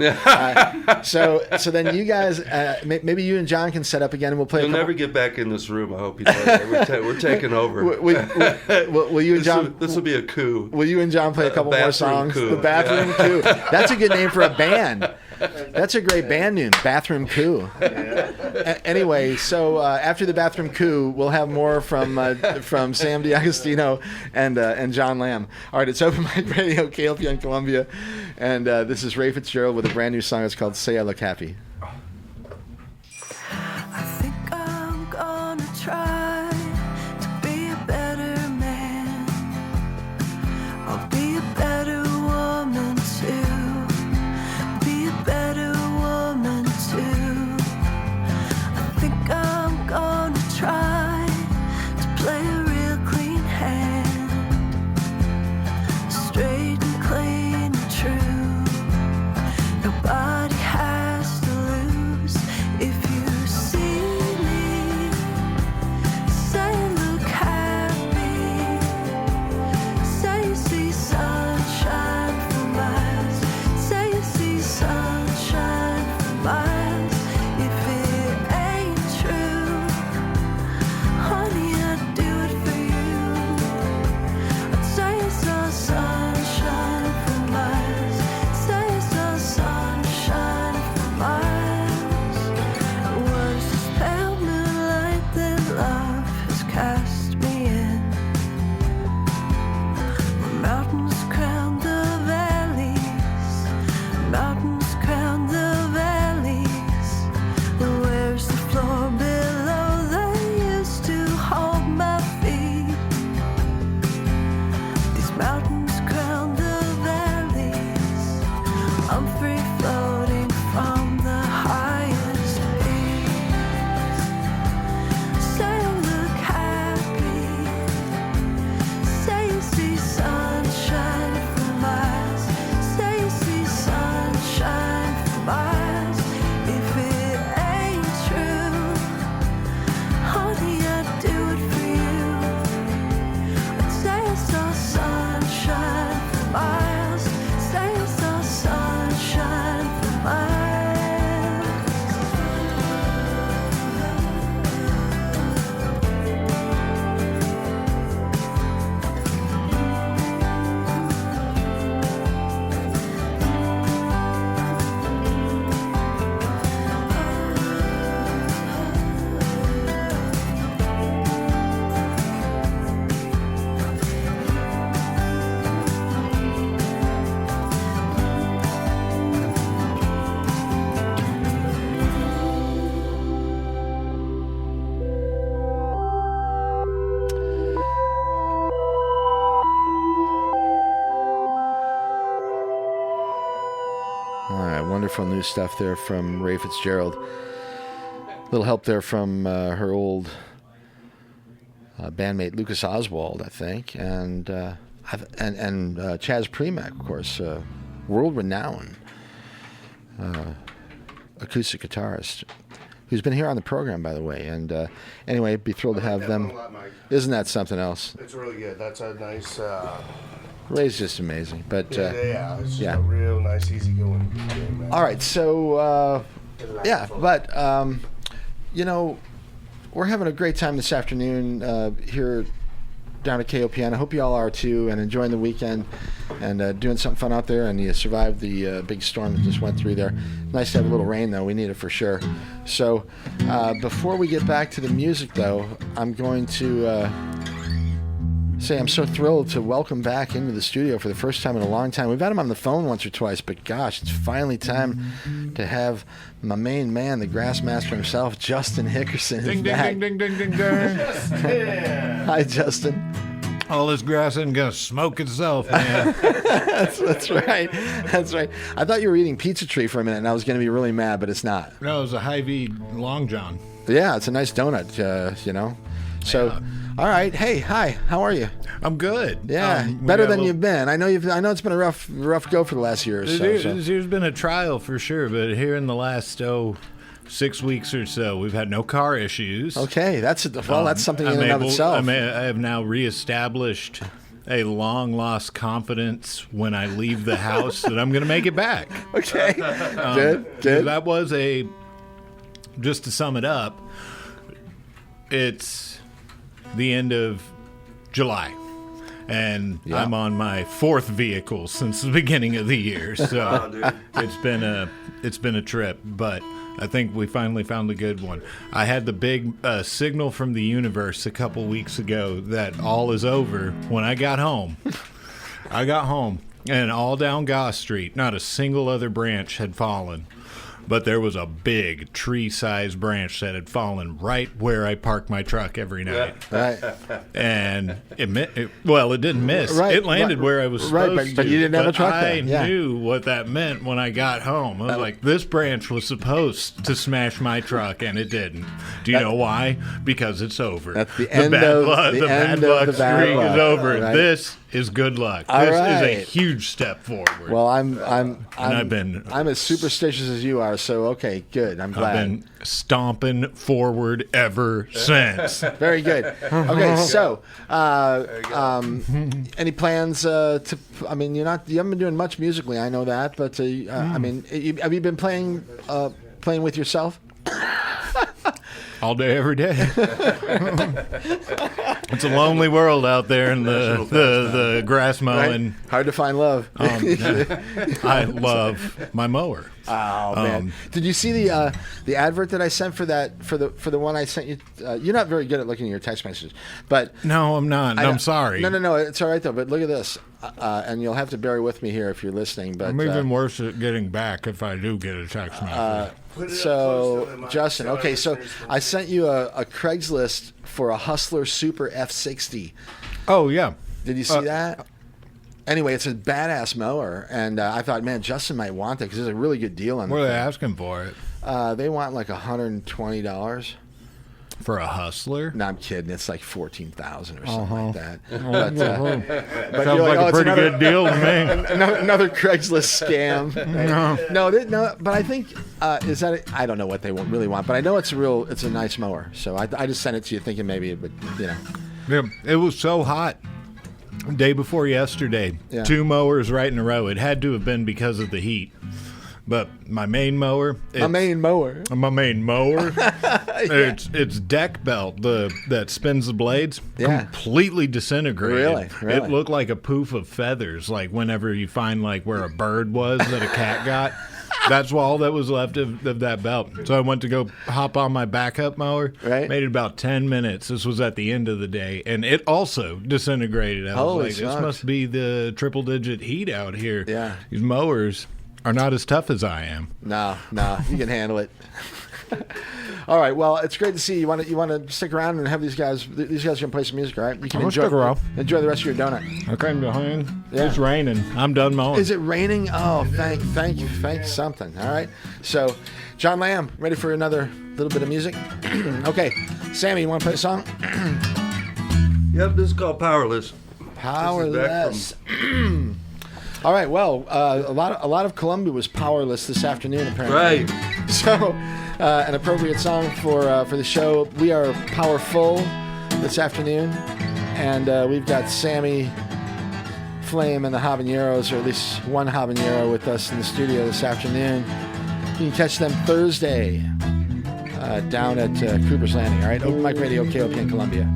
Speaker 2: so then you guys, maybe you and John can set up again, and we'll play.
Speaker 5: You'll never get back in this room. I hope you know. We're taking over.
Speaker 2: Will you and John?
Speaker 5: This will be a coup.
Speaker 2: Will you and John play a couple more songs?
Speaker 5: Coup.
Speaker 2: The Bathroom Coup. That's a good name for a band. That's a great band name, Bathroom Coup. Anyway, so after the Bathroom Coup, we'll have more from Sam DiAgostino and John Lamb. All right, it's Open Mic Radio, KLPN Columbia, and this is Ray Fitzgerald with a brand new song. It's called Say I Look Happy.
Speaker 11: I think I'm gonna try. Nobody has to
Speaker 2: wonderful new stuff there from Ray Fitzgerald. A little help there from her old bandmate Lucas Oswald, I think, and Chaz Premack, of course, world-renowned acoustic guitarist, who's been here on the program, by the way. And anyway, be thrilled to have them. Isn't that something else?
Speaker 3: It's really good. That's a nice.
Speaker 2: Ray's just amazing, but
Speaker 3: it's just a real nice, easygoing game, man.
Speaker 2: All right, so but you know, we're having a great time this afternoon here down at KOPN. I hope you all are too, and enjoying the weekend and doing something fun out there. And you survived the big storm that just went through there. Nice to have a little rain, though. We need it for sure. So before we get back to the music, though, I'm going to say I'm so thrilled to welcome back into the studio for the first time in a long time. We've had him on the phone once or twice, but gosh, it's finally time to have my main man, the Grassmaster himself, Justin Hickerson.
Speaker 12: Ding, ding, ding, ding, ding, ding, ding.
Speaker 2: Hi, Justin.
Speaker 12: All this grass isn't going to smoke itself, man.
Speaker 2: That's right. That's right. I thought you were eating Pizza Tree for a minute, and I was going to be really mad, but it's not.
Speaker 12: No, it was a Hy-Vee Long John.
Speaker 2: Yeah, it's a nice donut, you know. So, all right. Hey, hi. How are you?
Speaker 12: I'm good.
Speaker 2: Yeah, better than you've been. I know it's been a rough go for the last year or so.
Speaker 12: There's been a trial for sure, but here in the last 6 weeks or so, we've had no car issues.
Speaker 2: Okay, that's something in and of itself.
Speaker 12: I have now reestablished a long-lost confidence when I leave the house that I'm going to make it back.
Speaker 2: Okay, good.
Speaker 12: That was just to sum it up, it's the end of July. And I'm on my 4th vehicle since the beginning of the year, so it's been a trip. But I think we finally found a good one. I had the big signal from the universe a couple weeks ago that all is over. When I got home, and all down Goss Street, not a single other branch had fallen. But there was a big tree-sized branch that had fallen right where I park my truck every night.
Speaker 2: Right.
Speaker 12: And it didn't miss.
Speaker 2: Right.
Speaker 12: It landed where I was supposed to.
Speaker 2: But you didn't have a truck
Speaker 12: I
Speaker 2: there.
Speaker 12: knew what that meant when I got home. I was like, this branch was supposed to smash my truck, and it didn't. Do you know why? Because it's over.
Speaker 2: That's the end of the
Speaker 12: bad luck streak is over.
Speaker 2: Right.
Speaker 12: This is good luck.
Speaker 2: All
Speaker 12: this
Speaker 2: right.
Speaker 12: is a huge step forward.
Speaker 2: Well, I'm as superstitious as you are, so okay, good. I'm glad.
Speaker 12: I've been stomping forward ever since.
Speaker 2: Very good. Okay, so any plans to? I mean, you haven't been doing much musically. I know that, but I mean, have you been playing with yourself?
Speaker 12: All day, every day. It's a lonely world out there in the grass mowing.
Speaker 2: Right? Hard to find love.
Speaker 12: I love my mower.
Speaker 2: Oh man! Did you see the advert that I sent for the one I sent you? You're not very good at looking at your text messages, but
Speaker 12: no, I'm not. I'm sorry.
Speaker 2: No, it's all right though. But look at this, and you'll have to bear with me here if you're listening. But
Speaker 12: I'm even worse at getting back if I do get a text message.
Speaker 2: So Justin, okay, so I sent you a Craigslist for a Hustler Super F60.
Speaker 12: Oh yeah.
Speaker 2: Did you see that? Anyway, it's a badass mower, and I thought, man, Justin might want that because there's a really good deal on it.
Speaker 12: What are they asking for it?
Speaker 2: They want like $120
Speaker 12: for a Hustler.
Speaker 2: No, I'm kidding. It's like $14,000 or something like that.
Speaker 12: But sounds like a pretty good deal to me.
Speaker 2: Another Craigslist scam. No. But I think is that I don't know what they really want, but I know it's a nice mower. So I just sent it to you, thinking maybe it would,
Speaker 12: Yeah, it was so hot. Day before yesterday, 2 mowers right in a row. It had to have been because of the heat. But my main mower. Its deck belt that spins the blades completely disintegrated.
Speaker 2: Really?
Speaker 12: It looked like a poof of feathers, like whenever you find like where a bird was that a cat got. That's all that was left of that belt. So I went to go hop on my backup mower. Right. Made it about 10 minutes. This was at the end of the day. And it also disintegrated. I was like, this must be the triple-digit heat out here.
Speaker 2: Yeah.
Speaker 12: These mowers are not as tough as I am.
Speaker 2: No, you can handle it. All right. Well, it's great to see you. You want to stick around and have these guys? These guys are gonna play some music, all right? You can enjoy the rest of your donut.
Speaker 12: Okay, behind.
Speaker 2: Yeah.
Speaker 12: It's raining. I'm done mowing.
Speaker 2: Is it raining? Oh, thank you, something. All right. So, John Lamb, ready for another little bit of music? Okay, Sammy, you want to play a song?
Speaker 3: Yep, this is called Powerless.
Speaker 2: Powerless. All right. Well, a lot of Columbia was powerless this afternoon, apparently.
Speaker 3: Right.
Speaker 2: So, an appropriate song for the show. We are powerful this afternoon, and we've got Sammy Flame and the Habaneros, or at least one Habanero, with us in the studio this afternoon. You can catch them Thursday down at Cooper's Landing. All right. Open Mic Radio, KOPN Columbia.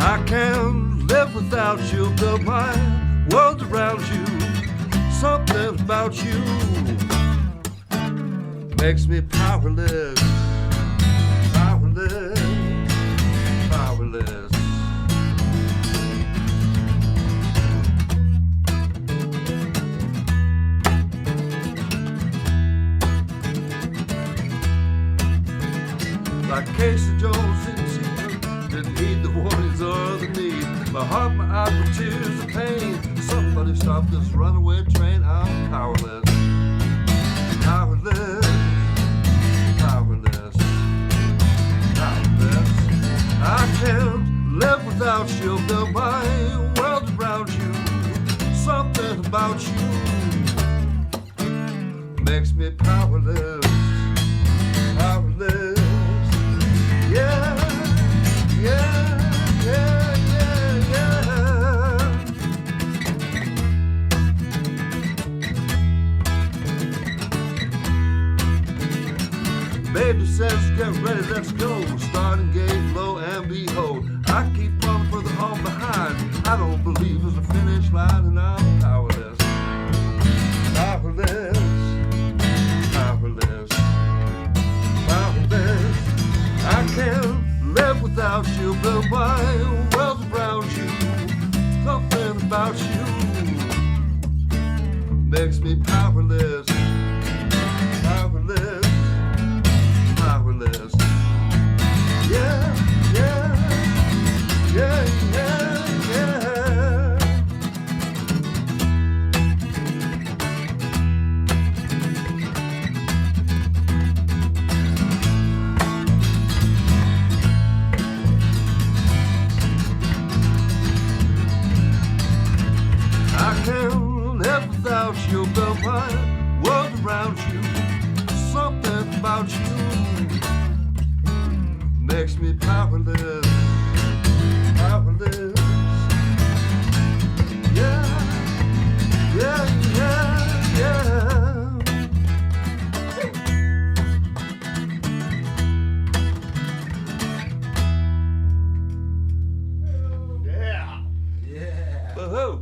Speaker 1: I can't live without you, build my world around you. Something about you makes me powerless, powerless, powerless. Like Casey Jones in Sequel, didn't heed the warnings or the need. My heart, my eyes with tears of pain. Somebody stop this runaway train. I'm powerless, powerless, powerless, powerless. I can't live without you, build my world around you. Something about you makes me powerless, powerless. Yeah, yeah, yeah, yeah, yeah. Baby says, get ready, let's go. Starting gate, low and behold. I keep running for the all behind. I don't believe there's a finish line, and I'm powerless, powerless, powerless, powerless. I can't live without you, build my world around you. Something about you makes me powerless, powerless, powerless. Yeah, yeah, yeah, yeah, yeah. I can't live without you, build my world around you. Something about you makes me powerless, powerless. Yeah, yeah, yeah, yeah. Woohoo!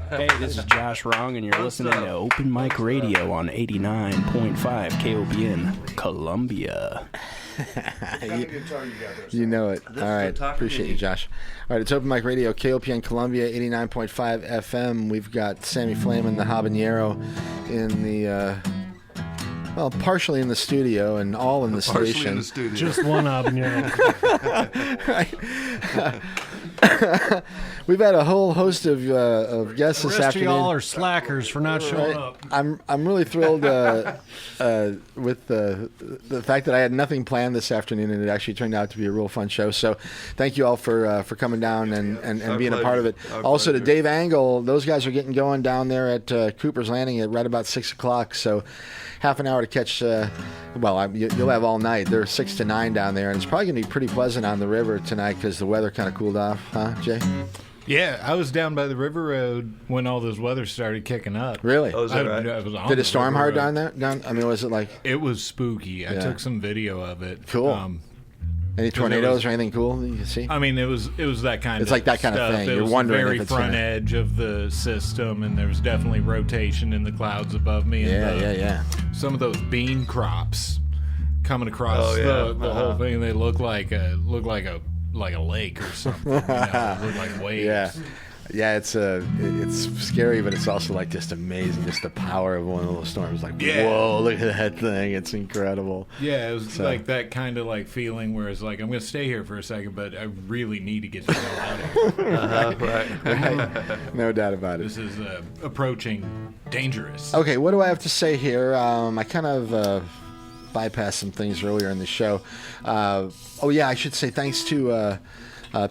Speaker 13: Hey, this is Josh Wrong, and you're listening to Open Mic Radio on 89.5 KOPN, Columbia.
Speaker 2: You know it. All right. Appreciate you, Josh. All right. It's Open Mic Radio, KOPN Columbia, 89.5 FM. We've got Sammy Flame and the Habanero in the, well, partially in the studio and all in the
Speaker 3: Partially
Speaker 2: station.
Speaker 3: in the studio.
Speaker 8: Just one habanero.
Speaker 2: We've had a whole host of guests
Speaker 8: The
Speaker 2: this
Speaker 8: rest of
Speaker 2: afternoon.
Speaker 8: y'all are slackers for not showing up.
Speaker 2: I'm really thrilled with the fact that I had nothing planned this afternoon, and it actually turned out to be a real fun show. So thank you all for coming down and being a part of it. Also to Dave Angle, those guys are getting going down there at Cooper's Landing at right about 6 o'clock. So half an hour to to catch, you'll have all night. They're 6 to 9 down there, and it's probably going to be pretty pleasant on the river tonight because the weather kind of cooled off, huh, Jay?
Speaker 12: Yeah, I was down by the river road when all this weather started kicking up.
Speaker 2: Really?
Speaker 3: Oh, is that right?
Speaker 12: I was on
Speaker 2: Did
Speaker 12: the
Speaker 2: it storm
Speaker 12: river
Speaker 2: hard
Speaker 12: road.
Speaker 2: down there? I mean, was it like...
Speaker 12: It was spooky. I took some video of it.
Speaker 2: Cool. Any tornadoes or anything cool that you can see?
Speaker 12: I mean, it was that kind of
Speaker 2: It's like that kind
Speaker 12: stuff.
Speaker 2: of thing.
Speaker 12: It
Speaker 2: You're
Speaker 12: was
Speaker 2: wondering
Speaker 12: the very
Speaker 2: if it's
Speaker 12: front
Speaker 2: gonna...
Speaker 12: edge of the system, and there was definitely rotation in the clouds above me.
Speaker 2: Yeah.
Speaker 12: Some of those bean crops coming across the whole thing, they look like a lake or something. Look like waves.
Speaker 2: Yeah, it's scary, but it's also like just amazing, just the power of one of those storms. Like, whoa, look at that thing! It's incredible.
Speaker 12: Yeah, it was like that kind of like feeling where it's like, I'm going to stay here for a second, but I really need to get the hell out of here.
Speaker 2: Right. No doubt about it.
Speaker 12: This is approaching dangerous.
Speaker 2: Okay, what do I have to say here? I kind of bypassed some things earlier in the show. I should say thanks to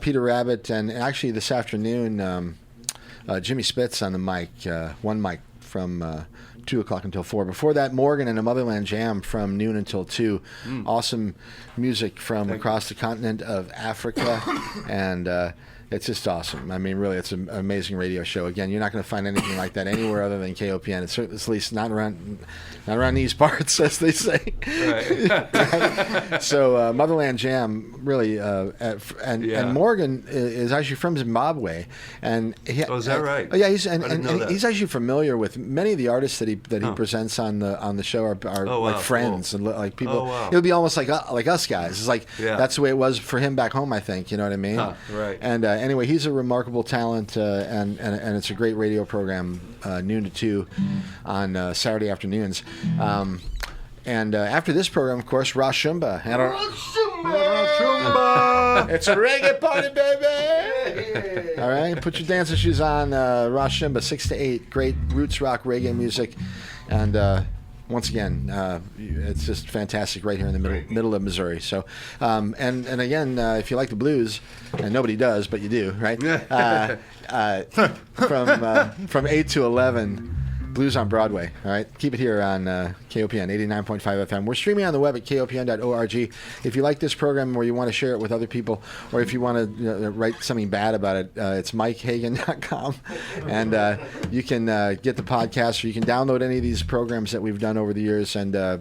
Speaker 2: Peter Rabbit, and actually this afternoon, Jimmy Spitz on the mic, one mic from 2 o'clock until 4. Before that, Morgan and a Motherland Jam from noon until 2. Awesome music from across the continent of Africa, and it's just awesome. I mean, really, it's an amazing radio show. Again, you're not going to find anything like that anywhere other than KOPN. It's at least not around these parts, as they say. Right. So Motherland Jam, really, and Morgan is actually from Zimbabwe, and
Speaker 3: is that right?
Speaker 2: Oh yeah, he's actually familiar with many of the artists that he presents on the show are like friends and like people. It'll be almost like us guys. It's like that's the way it was for him back home. I think you know what I mean.
Speaker 3: Right.
Speaker 2: And anyway, he's a remarkable talent, and it's a great radio program, noon to 2 on Saturday afternoons. And after this program, of course, Rashumba. It's a reggae party, baby! All right, put your dancing shoes on. Rashumba, 6 to 8. Great roots rock reggae music. And once again, it's just fantastic right here in the middle of Missouri. So, and again, if you like the blues, and nobody does, but you do, right? From 8 to 11. Blues on Broadway. All right, keep it here on KOPN 89.5 FM. We're streaming on the web at kopn.org. If you like this program or you want to share it with other people, or if you want to write something bad about it, it's MikeHagan.com, and you can get the podcast, or you can download any of these programs that we've done over the years, and you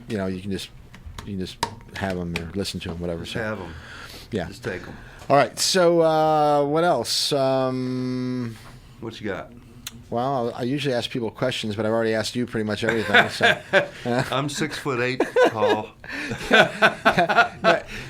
Speaker 2: can just have them or listen to them, whatever.
Speaker 3: Just have them.
Speaker 2: Yeah,
Speaker 3: just take them.
Speaker 2: All right. So what else?
Speaker 3: What you got?
Speaker 2: Well, I usually ask people questions, but I've already asked you pretty much everything. So.
Speaker 3: I'm 6'8" tall.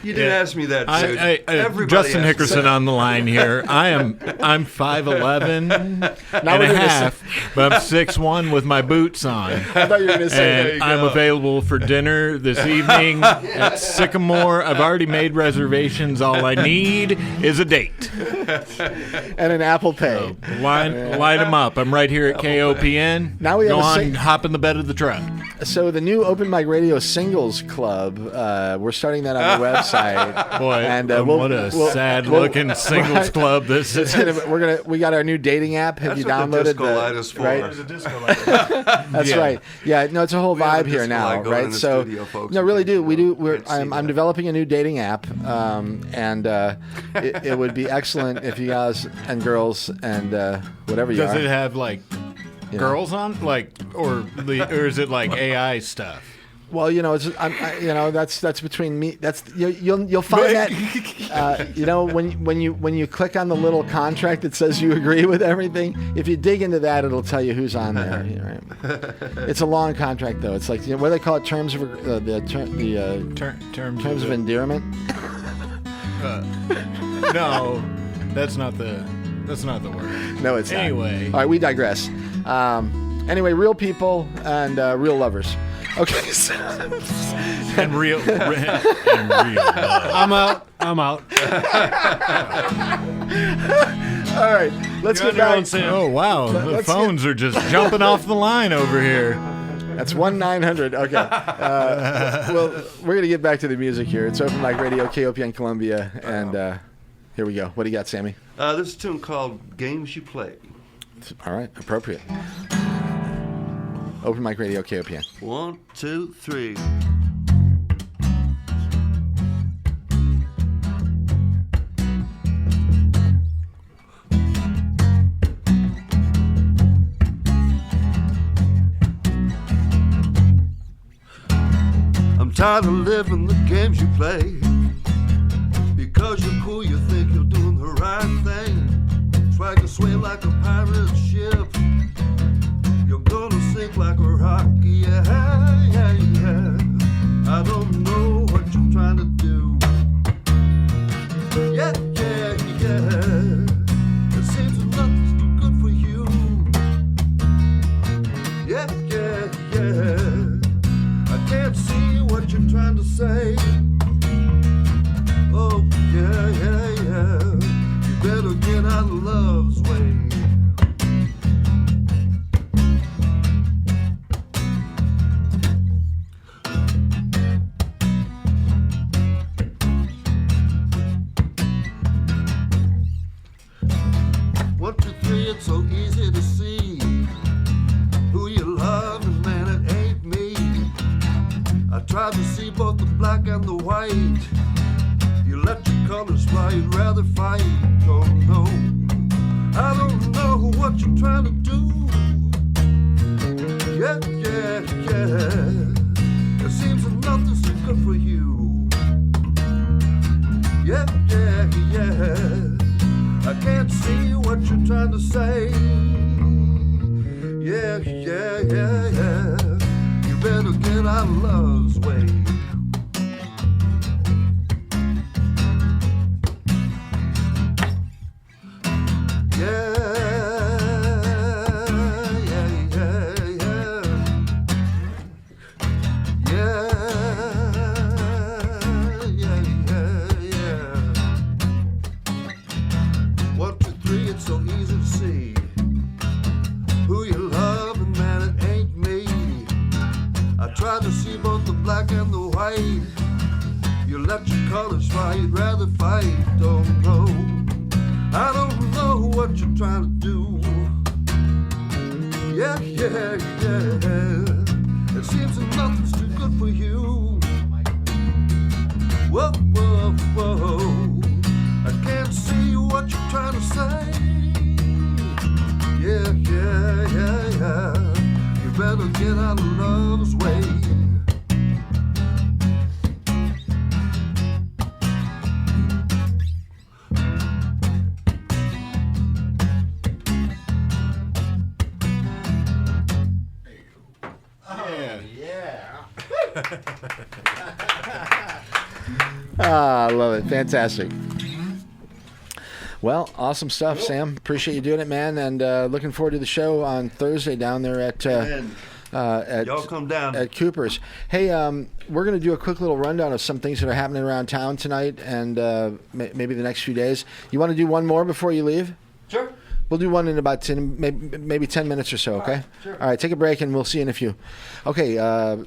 Speaker 3: You did ask me that, too.
Speaker 12: Justin Hickerson on the line here. I'm 5'11" and a half, but I'm 6'1" with my boots on.
Speaker 2: I thought you were going to say.
Speaker 12: And I'm available for dinner this evening at Sycamore. I've already made reservations. All I need is a date
Speaker 2: and an Apple Pay.
Speaker 12: So line them up. I'm right here at KOPN.
Speaker 2: Now we
Speaker 12: go on, hop in the bed of the truck.
Speaker 2: So the new Open Mic Radio Singles Club, we're starting that on the website.
Speaker 12: Boy, and what a sad-looking singles club this is.
Speaker 2: We got our new dating app. Have you downloaded
Speaker 3: the disco light is for?
Speaker 2: Right?
Speaker 3: There's a disco light.
Speaker 2: That's right. Yeah, no, it's a whole vibe here now, right? So, no, really do. We do. I'm developing a new dating app, and it would be excellent if you guys and girls and whatever you are.
Speaker 12: Does it have like girls on, or is it like AI stuff?
Speaker 2: Well, that's between me. That's you'll find that when you click on the little contract that says you agree with everything. If you dig into that, it'll tell you who's on there. Right? It's a long contract though. It's like what do they call it? Terms of terms of endearment.
Speaker 12: No, that's not the word.
Speaker 2: No, it's
Speaker 12: anyway.
Speaker 2: Not. All right, we digress. Anyway, real people and real lovers. Okay.
Speaker 12: and real love.
Speaker 8: I'm out.
Speaker 2: All right, let's get back.
Speaker 12: Oh wow, the phones are just jumping off the line over here.
Speaker 2: That's 1-900. Okay. Well, we're gonna get back to the music here. It's Open Mic Radio, KOPN Columbia, and here we go. What do you got, Sammy?
Speaker 3: This is a tune called "Games You Play."
Speaker 2: All right, appropriate. Open Mic Radio, KOPN.
Speaker 3: 1, 2, 3. I'm tired of living the games you play. Because you're cool, you think you're doing the right thing. Swag and sway like a pirate ship. You're gonna sink like a rock, yeah, yeah, yeah. I don't know what you're trying to do. Yeah, yeah, yeah. It seems that nothing's too good for you. Yeah, yeah, yeah. I can't see what you're trying to say. Oh, yeah, yeah, yeah. You better get out of love's way. One, two, three, it's so easy to see who you love, and man, it ain't me. I tried to see both the black and the white. You let your colors fly, you'd rather fight. Oh no, I don't know what you're trying to do. Yeah, yeah, yeah. It seems that nothing's too good for you. Yeah, yeah, yeah. I can't see what you're trying to say. Yeah, yeah, yeah, yeah. You better get out of love's way. Yeah, yeah, yeah, yeah. Yeah, yeah, yeah, yeah. 1, 2, 3, it's so easy to see who you love, and man, it ain't me. I tried to see both the black and the white. You let your colors fly, you'd rather fight. Don't know, I don't know what you're trying to do. Yeah, yeah, yeah. It seems that nothing's too good for you. Whoa, whoa, whoa. I can't see what you're trying to say. Yeah, yeah, yeah, yeah. You better get out of love's way.
Speaker 2: I love it. Fantastic. Well, awesome stuff, Sam. Appreciate you doing it, man, and looking forward to the show on Thursday down there at
Speaker 3: y'all come down
Speaker 2: at Cooper's. Hey, we're going to do a quick little rundown of some things that are happening around town tonight and maybe the next few days. You want to do one more before you leave?
Speaker 3: Sure.
Speaker 2: We'll do one in about 10, maybe 10 minutes or so, okay?
Speaker 3: All right, sure.
Speaker 2: All right, take a break, and we'll see you in a few. Okay,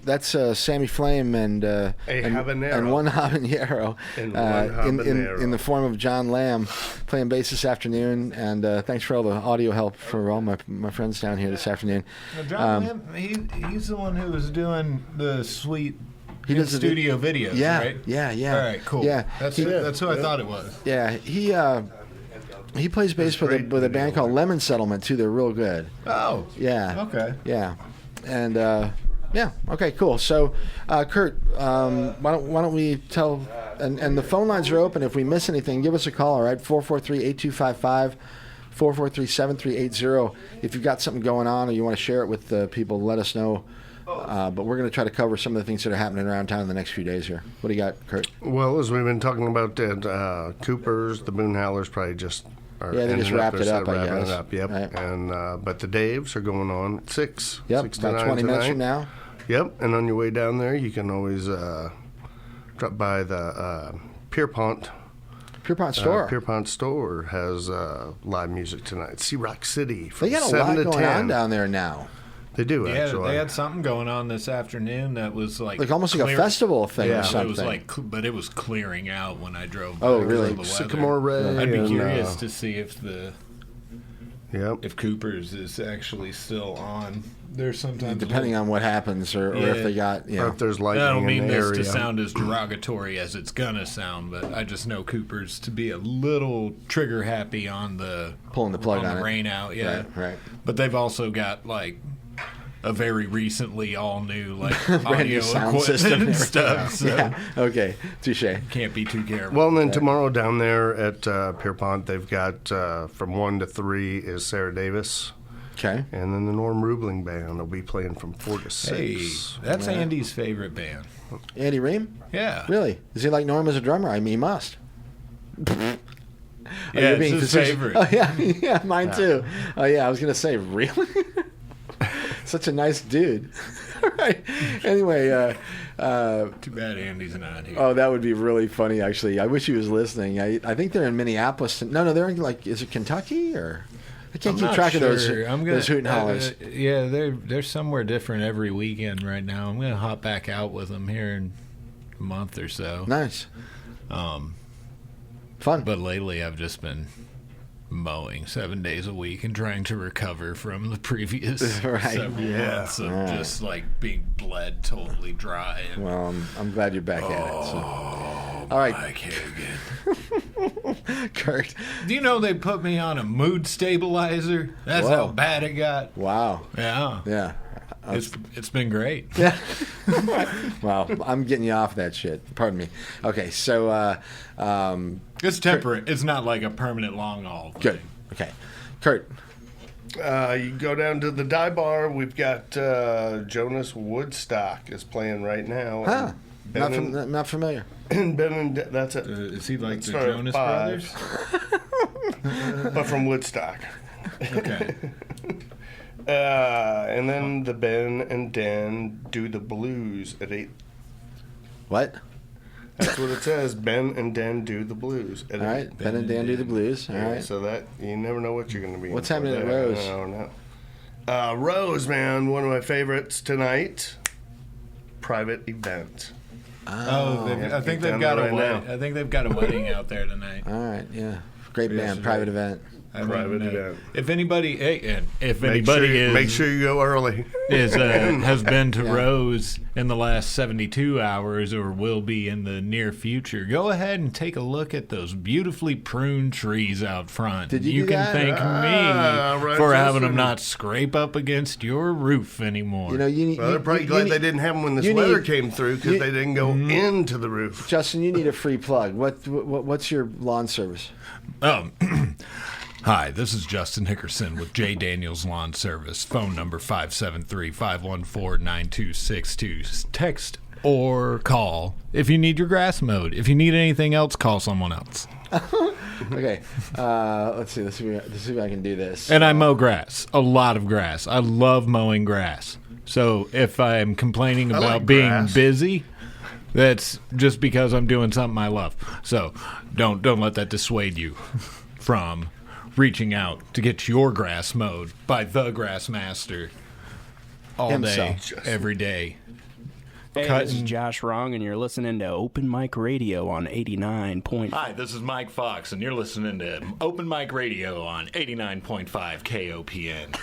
Speaker 2: that's Sammy Flame and
Speaker 3: Habanero.
Speaker 2: And one Habanero,
Speaker 3: And one Habanero.
Speaker 2: in the form of John Lamb playing bass this afternoon. And thanks for all the audio help for all my friends down here this afternoon.
Speaker 12: Now, John Lamb, he's the one who was doing the sweet
Speaker 2: he does
Speaker 12: studio videos,
Speaker 2: yeah,
Speaker 12: right?
Speaker 2: Yeah.
Speaker 12: All right, cool.
Speaker 2: Yeah,
Speaker 12: that's who I thought it was.
Speaker 2: Yeah, he plays bass with a band called Lemon Settlement too. They're real good.
Speaker 12: Oh.
Speaker 2: Yeah.
Speaker 12: Okay.
Speaker 2: Yeah. And yeah. Okay. Cool. So, Kurt, why don't we tell? And the phone lines are open. If we miss anything, give us a call. All right. 443-8255, 443-7380. If you've got something going on or you want to share it with people, let us know. But we're going to try to cover some of the things that are happening around town in the next few days here. What do you got, Kurt?
Speaker 3: Well, as we've been talking about Cooper's, the Boone Howlers probably just are
Speaker 2: they just wrapped it up, I guess.
Speaker 3: Yep.
Speaker 2: Right.
Speaker 3: And but the Daves are going on at 6.
Speaker 2: Yep,
Speaker 3: 6 to
Speaker 2: about
Speaker 3: 9
Speaker 2: 20 minutes
Speaker 3: tonight.
Speaker 2: from now.
Speaker 3: Yep, and on your way down there, you can always drop by the Pierpont
Speaker 2: store.
Speaker 3: Pierpont store has live music tonight. Sea Rock City from
Speaker 2: They got a
Speaker 3: 7
Speaker 2: lot
Speaker 3: to
Speaker 2: going
Speaker 3: 10.
Speaker 2: on down there now.
Speaker 3: They do, actually.
Speaker 12: They had something going on this afternoon that was like
Speaker 2: almost like a festival thing or something.
Speaker 12: It was like, but it was clearing out when I drove.
Speaker 2: Oh,
Speaker 12: by
Speaker 2: really?
Speaker 12: because of the weather.
Speaker 3: Sycamore Ray.
Speaker 12: I'd be
Speaker 3: and,
Speaker 12: curious to see if the
Speaker 14: Yep.
Speaker 12: If Cooper's is actually still on, there's sometimes
Speaker 2: depending on what happens or if they got,
Speaker 14: or if there's lightning
Speaker 12: I don't
Speaker 14: in
Speaker 12: mean
Speaker 14: the
Speaker 12: this
Speaker 14: area.
Speaker 12: to sound as derogatory as it's gonna sound, but I just know Cooper's to be a little trigger happy on the
Speaker 2: pulling the plug on
Speaker 12: the
Speaker 2: it.
Speaker 12: rain out. Yeah,
Speaker 2: Right.
Speaker 12: But they've also got like a very recently all new like
Speaker 2: Brand
Speaker 12: audio
Speaker 2: new sound
Speaker 12: equipment
Speaker 2: system
Speaker 12: and stuff. So
Speaker 2: Yeah. Okay. Touche.
Speaker 12: can't be too careful.
Speaker 14: Well, and then tomorrow down there at Pierpont, they've got from 1 to 3 is Sarah Davis.
Speaker 2: Okay.
Speaker 14: And then the Norm Rubling Band will be playing from 4 to 6.
Speaker 12: Hey, that's Andy's favorite band.
Speaker 2: Andy Ream?
Speaker 12: Yeah.
Speaker 2: Really? Does he like Norm as a drummer? I mean, he must.
Speaker 12: Yeah,
Speaker 2: you're
Speaker 12: it's
Speaker 2: being
Speaker 12: his
Speaker 2: facetious.
Speaker 12: favorite.
Speaker 2: Oh, yeah, mine too. Oh, yeah, I was going to say, really? Such a nice dude. All right. Anyway.
Speaker 12: Too bad Andy's not here.
Speaker 2: Oh, that would be really funny, actually. I wish he was listening. I think they're in Minneapolis. No, they're in, like, is it Kentucky or? I can't keep track of those hoot and hollers.
Speaker 12: Yeah, they're somewhere different every weekend right now. I'm gonna hop back out with them here in a month or so.
Speaker 2: Nice.
Speaker 12: Fun. But lately, I've just been mowing 7 days a week and trying to recover from the previous several months of just like being bled totally dry.
Speaker 2: Well, I'm glad you're back at it. So. All right,
Speaker 12: Mike Hagan.
Speaker 2: Kurt.
Speaker 12: Do you know they put me on a mood stabilizer? That's how bad it got.
Speaker 2: Wow.
Speaker 12: Yeah.
Speaker 2: Yeah.
Speaker 12: It's been great.
Speaker 2: Yeah. Well, I'm getting you off that shit. Pardon me. Okay, so
Speaker 12: it's temporary. It's not like a permanent long haul thing.
Speaker 2: Good. Okay, Kurt.
Speaker 14: You can go down to the dive bar. We've got Jonas Woodstock is playing right now.
Speaker 2: Huh. Not familiar.
Speaker 14: And Ben and that's it.
Speaker 12: Is he like the
Speaker 14: Start at
Speaker 12: Jonas
Speaker 14: 5.
Speaker 12: Brothers?
Speaker 14: But from Woodstock.
Speaker 12: Okay.
Speaker 14: And then the Ben and Dan do the blues at 8.
Speaker 2: What?
Speaker 14: That's what it says. Ben and Dan do the blues.
Speaker 2: All right. Ben and Dan do the blues. All right.
Speaker 14: So that you never know what you're going to be.
Speaker 2: What's
Speaker 14: in
Speaker 2: happening at
Speaker 14: there.
Speaker 2: Rose?
Speaker 14: No. Rose, man, one of my favorites tonight. Private event.
Speaker 12: I think they've got a wedding. I think they've got a wedding out there tonight.
Speaker 2: All right. Yeah. Great band. Private event.
Speaker 14: Private event.
Speaker 12: If anybody,
Speaker 14: make sure you go early.
Speaker 12: Has been to Rose in the last 72 hours or will be in the near future, go ahead and take a look at those beautifully pruned trees out front.
Speaker 2: Did you do
Speaker 12: can
Speaker 2: that?
Speaker 12: thank me for having them not scrape up against your roof anymore.
Speaker 2: You know,
Speaker 14: they're probably glad they didn't have them when this weather came through because they didn't go into the roof.
Speaker 2: Justin, you need a free plug. What's your lawn service?
Speaker 12: Hi, this is Justin Hickerson with J. Daniels Lawn Service. Phone number 573-514-9262. Text or call if you need your grass mowed. If you need anything else, call someone else.
Speaker 2: Okay, let's see if I can do this.
Speaker 12: And I mow grass, a lot of grass. I love mowing grass. So if I'm complaining about being busy, that's just because I'm doing something I love. So don't let that dissuade you from reaching out to get your grass mowed by the grass master all day, every day.
Speaker 13: Hey, this is Josh Wrong, and you're listening to Open Mic Radio on 89.5.
Speaker 12: Hi, this is Mike Fox, and you're listening to Open Mic Radio on 89.5 KOPN.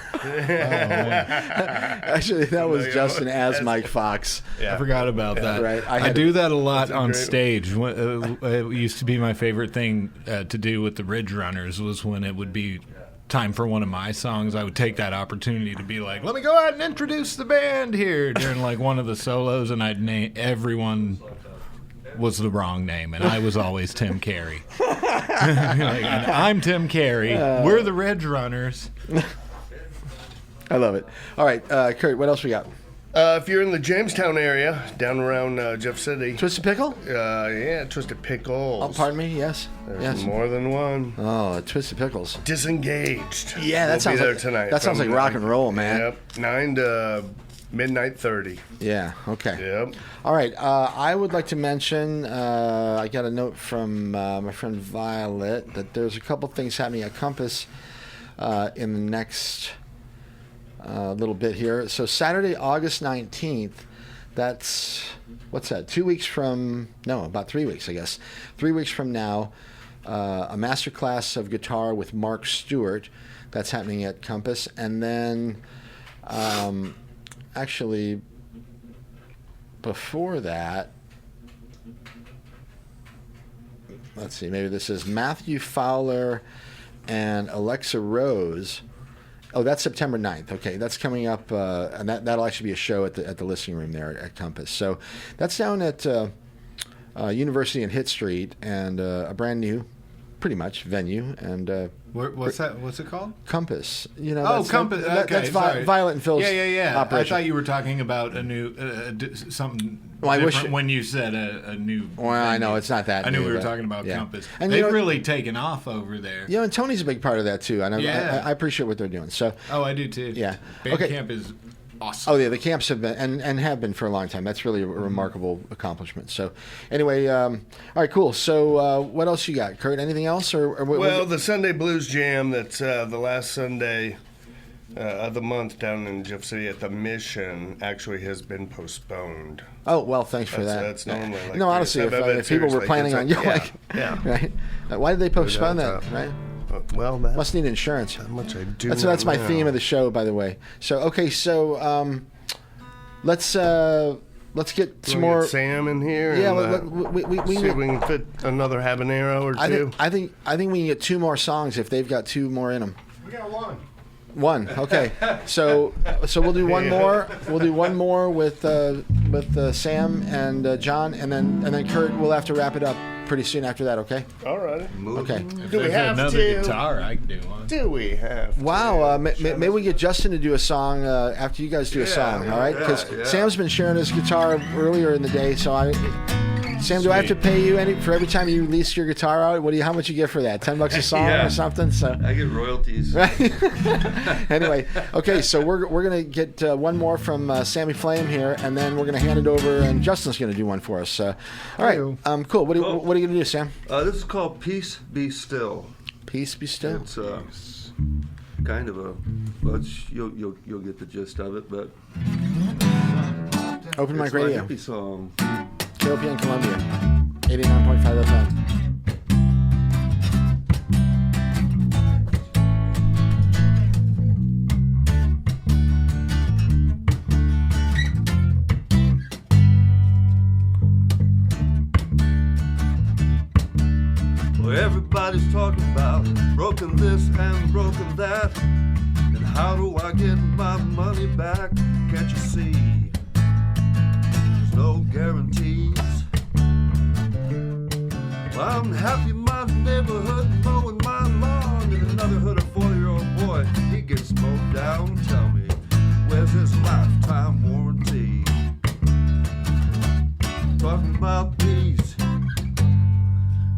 Speaker 2: Actually, that was Justin as Mike Fox.
Speaker 12: Yeah. I forgot about that.
Speaker 2: Right.
Speaker 12: I do that a lot on stage. It used to be my favorite thing to do with the Ridge Runners was when it would be time for one of my songs, I would take that opportunity to be like, let me go out and introduce the band here during like one of the solos, and I'd name everyone was the wrong name, and I was always Tim Carey. And I'm Tim Carey. We're the Ridge Runners.
Speaker 2: I love it. All right, Kurt, what else we got?
Speaker 14: If you're in the Jamestown area, down around Jeff City.
Speaker 2: Twisted Pickle?
Speaker 14: Yeah, Twisted Pickles.
Speaker 2: Oh, pardon me, yes.
Speaker 14: There's more than one.
Speaker 2: Oh, Twisted Pickles.
Speaker 14: Disengaged.
Speaker 2: Yeah, that sounds like
Speaker 14: tonight.
Speaker 2: That sounds like rock and roll, man.
Speaker 14: Yep, 9 to midnight 30.
Speaker 2: Yeah, okay.
Speaker 14: Yep.
Speaker 2: All right, I would like to mention, I got a note from my friend Violet that there's a couple things happening at Compass in the next little bit here. So Saturday, August 19th, that's, what's that, 2 weeks from, no, about 3 weeks, I guess. 3 weeks from now, a master class of guitar with Mark Stewart. That's happening at Compass. And then, actually, before that, let's see, maybe this is Matthew Fowler and Alexa Rose. Oh, that's September 9th. Okay, that's coming up, and that'll actually be a show at the listening room there at Compass. So that's down at University and Hit Street, and a brand new, pretty much, venue. And
Speaker 12: what's that? What's it called?
Speaker 2: Compass. You know.
Speaker 12: Oh, Compass.
Speaker 2: That's
Speaker 12: sorry.
Speaker 2: Violet and Phil's
Speaker 12: Yeah.
Speaker 2: operation.
Speaker 12: I thought you were talking about a new something.
Speaker 2: Well,
Speaker 12: different when you said a new.
Speaker 2: Well, I know it's not that.
Speaker 12: I knew
Speaker 2: new,
Speaker 12: we were
Speaker 2: but,
Speaker 12: talking about
Speaker 2: yeah.
Speaker 12: Compass.
Speaker 2: And
Speaker 12: they've really taken off over there.
Speaker 2: Yeah, and Tony's a big part of that too. And
Speaker 12: Yeah.
Speaker 2: I appreciate what they're doing. So.
Speaker 12: Oh, I do too.
Speaker 2: Yeah.
Speaker 12: Camp is awesome.
Speaker 2: Oh yeah, the camps have been and have been for a long time. That's really a remarkable accomplishment. So, anyway, all right, cool. So, what else you got, Kurt? Anything else?
Speaker 14: Well, the Sunday Blues Jam. That's the last Sunday of the month down in Jeff City at the Mission. Actually, has been postponed.
Speaker 2: Oh well, thanks for that.
Speaker 14: That's normally like
Speaker 2: no, honestly, if people were planning on going, right? Why did they postpone that? Right.
Speaker 14: Well, that
Speaker 2: must need insurance.
Speaker 14: How much I do?
Speaker 2: That's my theme of the show, by the way. So okay, so let's get some more
Speaker 14: get Sam in here.
Speaker 2: Yeah,
Speaker 14: and,
Speaker 2: we
Speaker 14: see if we can fit another habanero or two.
Speaker 2: I think we can get two more songs if they've got two more in them.
Speaker 14: We got one.
Speaker 2: One, okay. So we'll do one more. We'll do one more with Sam and John, and then Kurt. We'll have to wrap it up pretty soon after that. Okay.
Speaker 14: All right.
Speaker 2: Okay.
Speaker 12: If
Speaker 14: Do we
Speaker 12: there's
Speaker 14: have
Speaker 12: another
Speaker 14: to?
Speaker 12: guitar, I can do one.
Speaker 14: Do we have?
Speaker 2: Wow. Maybe we get Justin to do a song after you guys do a song. All right? Because Sam's been sharing his guitar earlier in the day, so Sam, do I have to pay you for every time you release your guitar out? How much you get for that? $10 a song or something? So
Speaker 5: I get royalties.
Speaker 2: Anyway, okay, so we're gonna get one more from Sammy Flame here, and then we're gonna hand it over, and Justin's gonna do one for us. All right, cool. What are you gonna do, Sam?
Speaker 5: This is called "Peace Be Still."
Speaker 2: Peace be still.
Speaker 5: It's kind of a, you'll get the gist of it, but
Speaker 2: Open Mic
Speaker 5: it's
Speaker 2: Radio.
Speaker 5: My hippie song.
Speaker 2: KOPN Columbia, 89.5 FM.
Speaker 3: Well, everybody's talking about broken this and broken that, and how do I get my money back? Can't you see? There's no guarantees. Well, I'm happy in my neighborhood, mowing my lawn. In another hood, a 4-year-old boy, he gets mowed down. Tell me, where's his lifetime warranty? Talking about peace,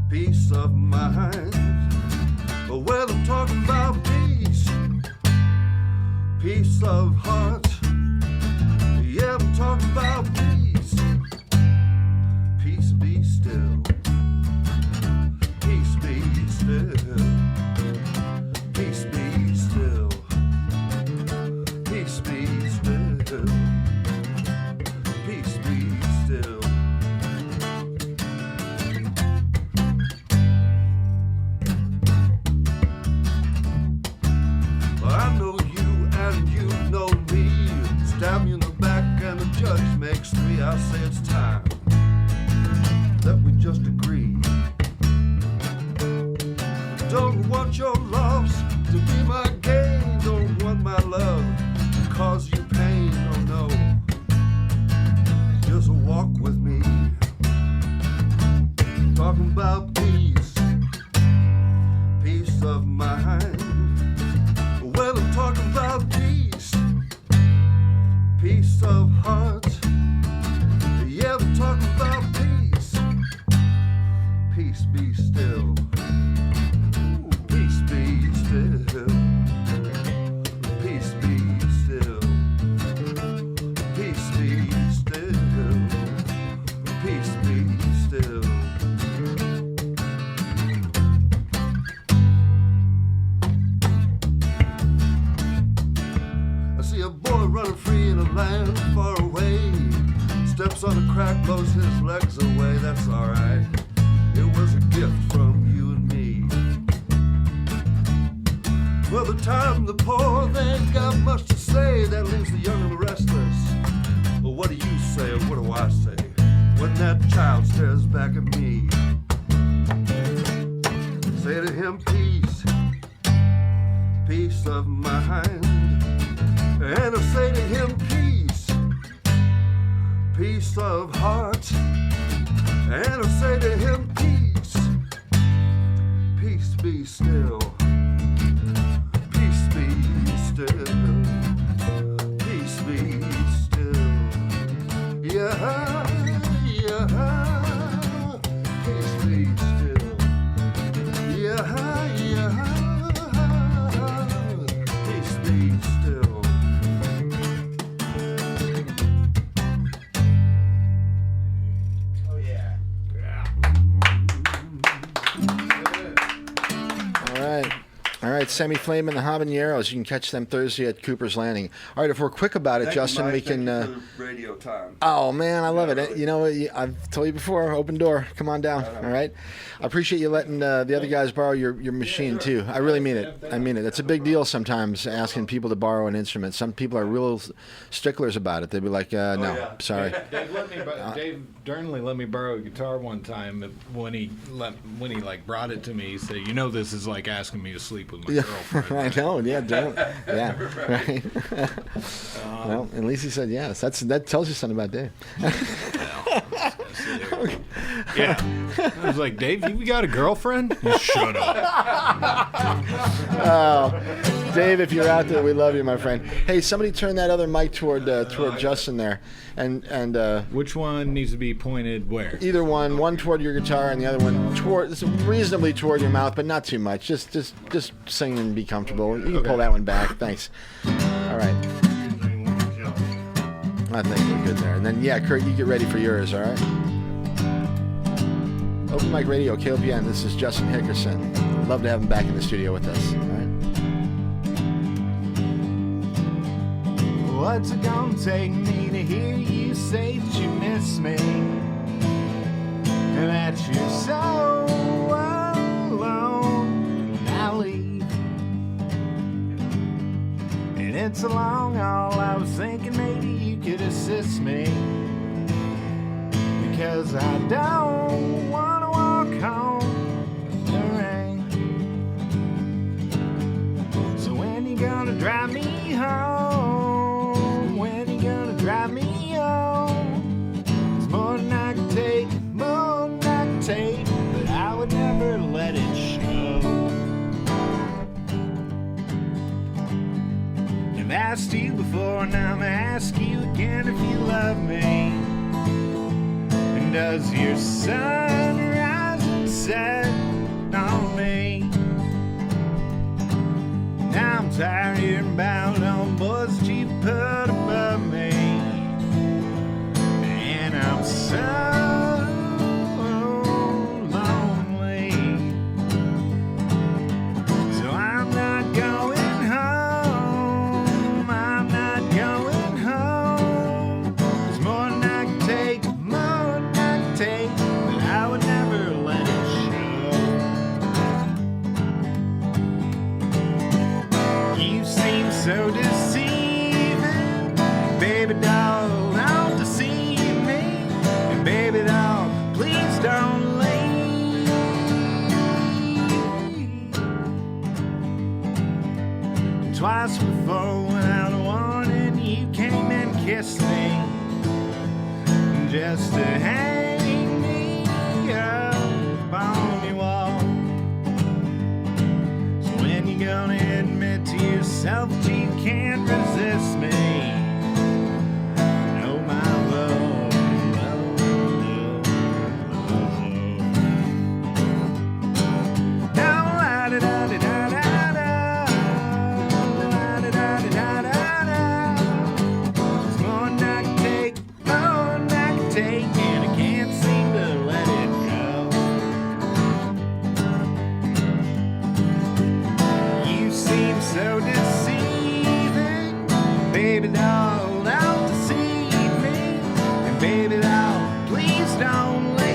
Speaker 3: peace of mind. But well, I'm talking about peace, peace of heart. Yeah, I'm talking about peace, peace be still. Peace be still. Peace be still. Peace be still. Peace be still. Well, I know you and you know me. Stab you in the back and the judge makes 3. I say it's time that we just agree. Don't want your loss to be my gain. Don't want my love to cause you pain. Oh no, just walk with me. Talking about peace, peace of mind. Well, I'm talking about peace, peace of heart. Yeah, I'm talking about peace, peace be still. Peace be still. Peace be still. Peace be still. Peace be still. I see a boy running free in a land far away. Steps on a crack, blows his legs away. That's alright. It was a gift from you and me. Another time the poor, they ain't got much to say. That leaves the young and the restless. Well, what do you say or what do I say when that child stares back at me? Say to him, peace, peace of mind. And I say to him, peace, peace of heart. And I say to him, peace, peace be still. Peace be still. Peace be still. Yeah, yeah. Peace be still. Yeah, yeah. Peace be still.
Speaker 2: All right, Sammy Flame and the Habaneros. You can catch them Thursday at Cooper's Landing. All right, if we're quick about it,
Speaker 3: Thank
Speaker 2: Justin,
Speaker 3: you,
Speaker 2: we
Speaker 3: Mike.
Speaker 2: can.
Speaker 3: Thank you for the radio time.
Speaker 2: Oh man, I love it. You know, I've told you before. Open door. Come on down. All right. I appreciate you letting the other guys borrow your machine too. I really mean it. I mean it. It's a big deal sometimes asking people to borrow an instrument. Some people are real sticklers about it. They'd be like, "No, sorry."
Speaker 12: Dave Durnley let me borrow a guitar one time. When he brought it to me, he said, "You know, this is like asking me to sleep with my girlfriend."
Speaker 2: I know. Yeah, don't. Yeah. Right. Well, at least he said yes. That tells you something about Dave.
Speaker 12: Yeah. I was like, Dave, you got a girlfriend? Shut up.
Speaker 2: Oh, Dave, if you're out there, we love you, my friend. Hey, somebody turn that other mic toward Justin there, and
Speaker 12: which one needs to be pointed where?
Speaker 2: Either one toward your guitar and the other one reasonably toward your mouth, but not too much. Just sing and be comfortable. You can pull that one back. Thanks. All right. I think we're good there. And then, yeah, Kurt, you get ready for yours, all right? Open Mic Radio, KOPN. This is Justin Hickerson. Love to have him back in the studio with us, all right?
Speaker 15: What's it gonna take me to hear you say that you miss me? And that you're so alone when I leave. And it's a long haul, I was thinking maybe you could assist me. Because I don't wanna walk home in the rain. So when you gonna drive me home? When you gonna drive me home? It's more than I can take, more than I can take, but I would never let it show. I've asked you before, and I'm gonna ask you again if you love me. And does your sun rise and set on me? Now I'm tired of hearing about all the boys that you put above me. And I'm so lonely. So I'm not going home. I'm not going home. There's more than I can take, more than I can take, but I would never let it show. You seem so deceiving, baby doll, don't deceive me. And baby doll, please don't leave. And twice before, without a warning, you came and kissed me, just to hang me up on your wall. So when you gonna admit to yourself that you can't resist me? No, my love, love, love, love. Now, la-da-da-da-da-da-da, la-da-da-da-da-da-da. There's more than I can take, more than I can take, and I can't seem to let it go. You seem so deceiving, baby doll, don't deceive me. And baby doll, please don't leave.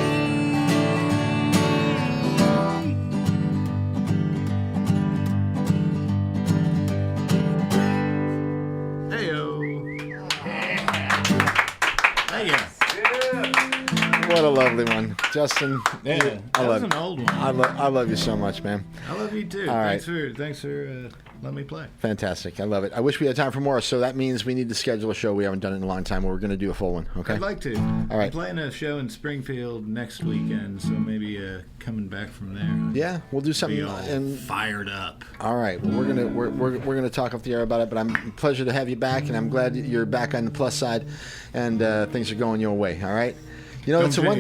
Speaker 2: what a lovely one, Justin.
Speaker 12: Yeah,
Speaker 2: I
Speaker 12: that
Speaker 2: love
Speaker 12: was an old one.
Speaker 2: I love you so much, man.
Speaker 12: I love you too.
Speaker 2: All right.
Speaker 12: Thanks for letting me play.
Speaker 2: Fantastic. I love it. I wish we had time for more, so that means we need to schedule a show. We haven't done it in a long time, where we're going to do a full one, okay?
Speaker 12: I'd like to.
Speaker 2: All right.
Speaker 12: I'm playing a show in Springfield next weekend, so maybe coming back from there.
Speaker 2: Yeah, we'll do something.
Speaker 12: Be all fired up.
Speaker 2: All right. Well, we're gonna talk off the air about it, but I'm pleasure to have you back, and I'm glad you're back on the plus side, and things are going your way. All right. You know, it's one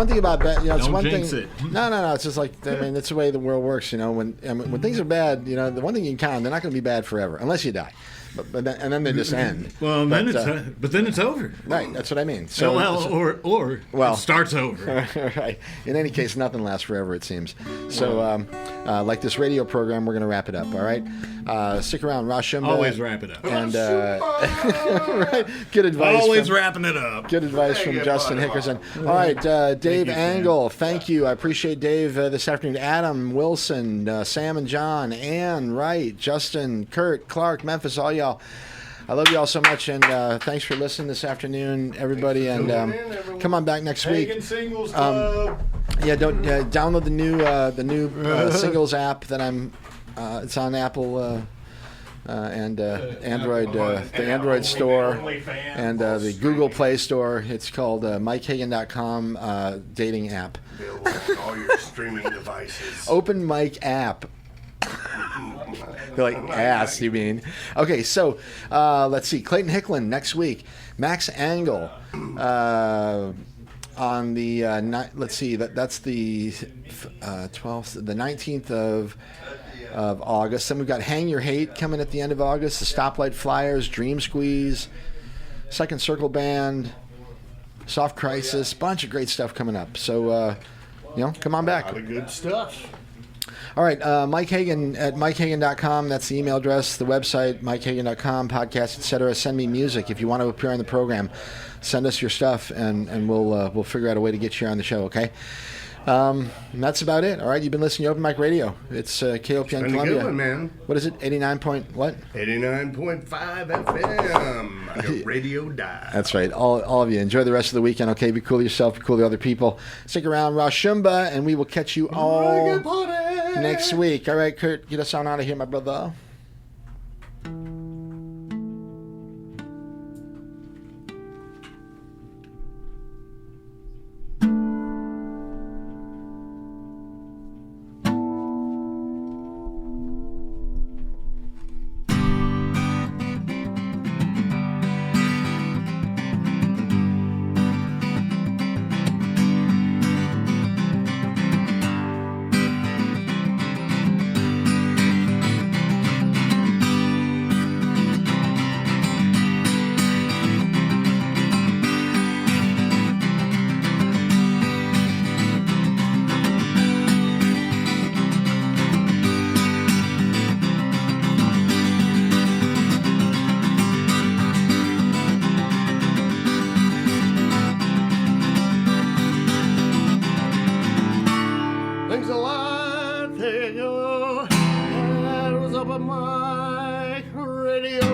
Speaker 2: thing about it's
Speaker 12: Don't
Speaker 2: one
Speaker 12: jinx
Speaker 2: thing.
Speaker 12: it.
Speaker 2: No. It's just like, I mean, that's the way the world works. You know, when things are bad, you know, the one thing you can count on, they're not going to be bad forever unless you die. But then they just end.
Speaker 12: Well, then it's over.
Speaker 2: Right, that's what I mean. So
Speaker 12: or it starts over.
Speaker 2: Right. In any case, nothing lasts forever, it seems. So, like this radio program, we're going to wrap it up. All right. Stick around, Rashumba.
Speaker 12: Always wrap it up.
Speaker 2: And right, good advice.
Speaker 12: Always wrapping it up.
Speaker 2: Good advice from Justin Hickerson. All right, Dave Angle. Thank you. I appreciate Dave this afternoon. Adam Wilson, Sam and John, Ann Wright, Justin, Kurt, Clark, Memphis, all y'all. I love you all so much, and thanks for listening this afternoon, everybody. And come on back next week.
Speaker 12: Hagan Singles Club.
Speaker 2: Don't download the new Singles app that I'm. It's on Apple and Android, the Android store, and the Google Play Store. It's called MikeHagan.com dating app.
Speaker 14: All your streaming devices.
Speaker 2: Open mic app. They're like, ass, you mean? Okay, so let's see. Clayton Hicklin next week. Max Angle on the let's see. That's the 12th, the 19th of August. Then we've got Hang Your Hate coming at the end of August. The Stoplight Flyers, Dream Squeeze, Second Circle Band, Soft Crisis. Bunch of great stuff coming up. So come on back.
Speaker 14: A lot of good stuff.
Speaker 2: All right, Mike Hagan at MikeHagan.com. That's the email address, the website, MikeHagan.com, podcast, etc. Send me music if you want to appear on the program. Send us your stuff, and we'll figure out a way to get you on the show. Okay. And that's about it. All right, you've been listening to Open Mic Radio. It's KOPN Columbia.
Speaker 14: Good one, man.
Speaker 2: What is it?
Speaker 14: 89.5 FM. Radio die.
Speaker 2: That's right. All of you. Enjoy the rest of the weekend. Okay, be cool to yourself. Be cool to other people. Stick around, Rashumba, and we will catch you all next week. All right, Kurt, get us on out of here, my brother.
Speaker 14: Things a lot, there you go. That was Open Mic Radio.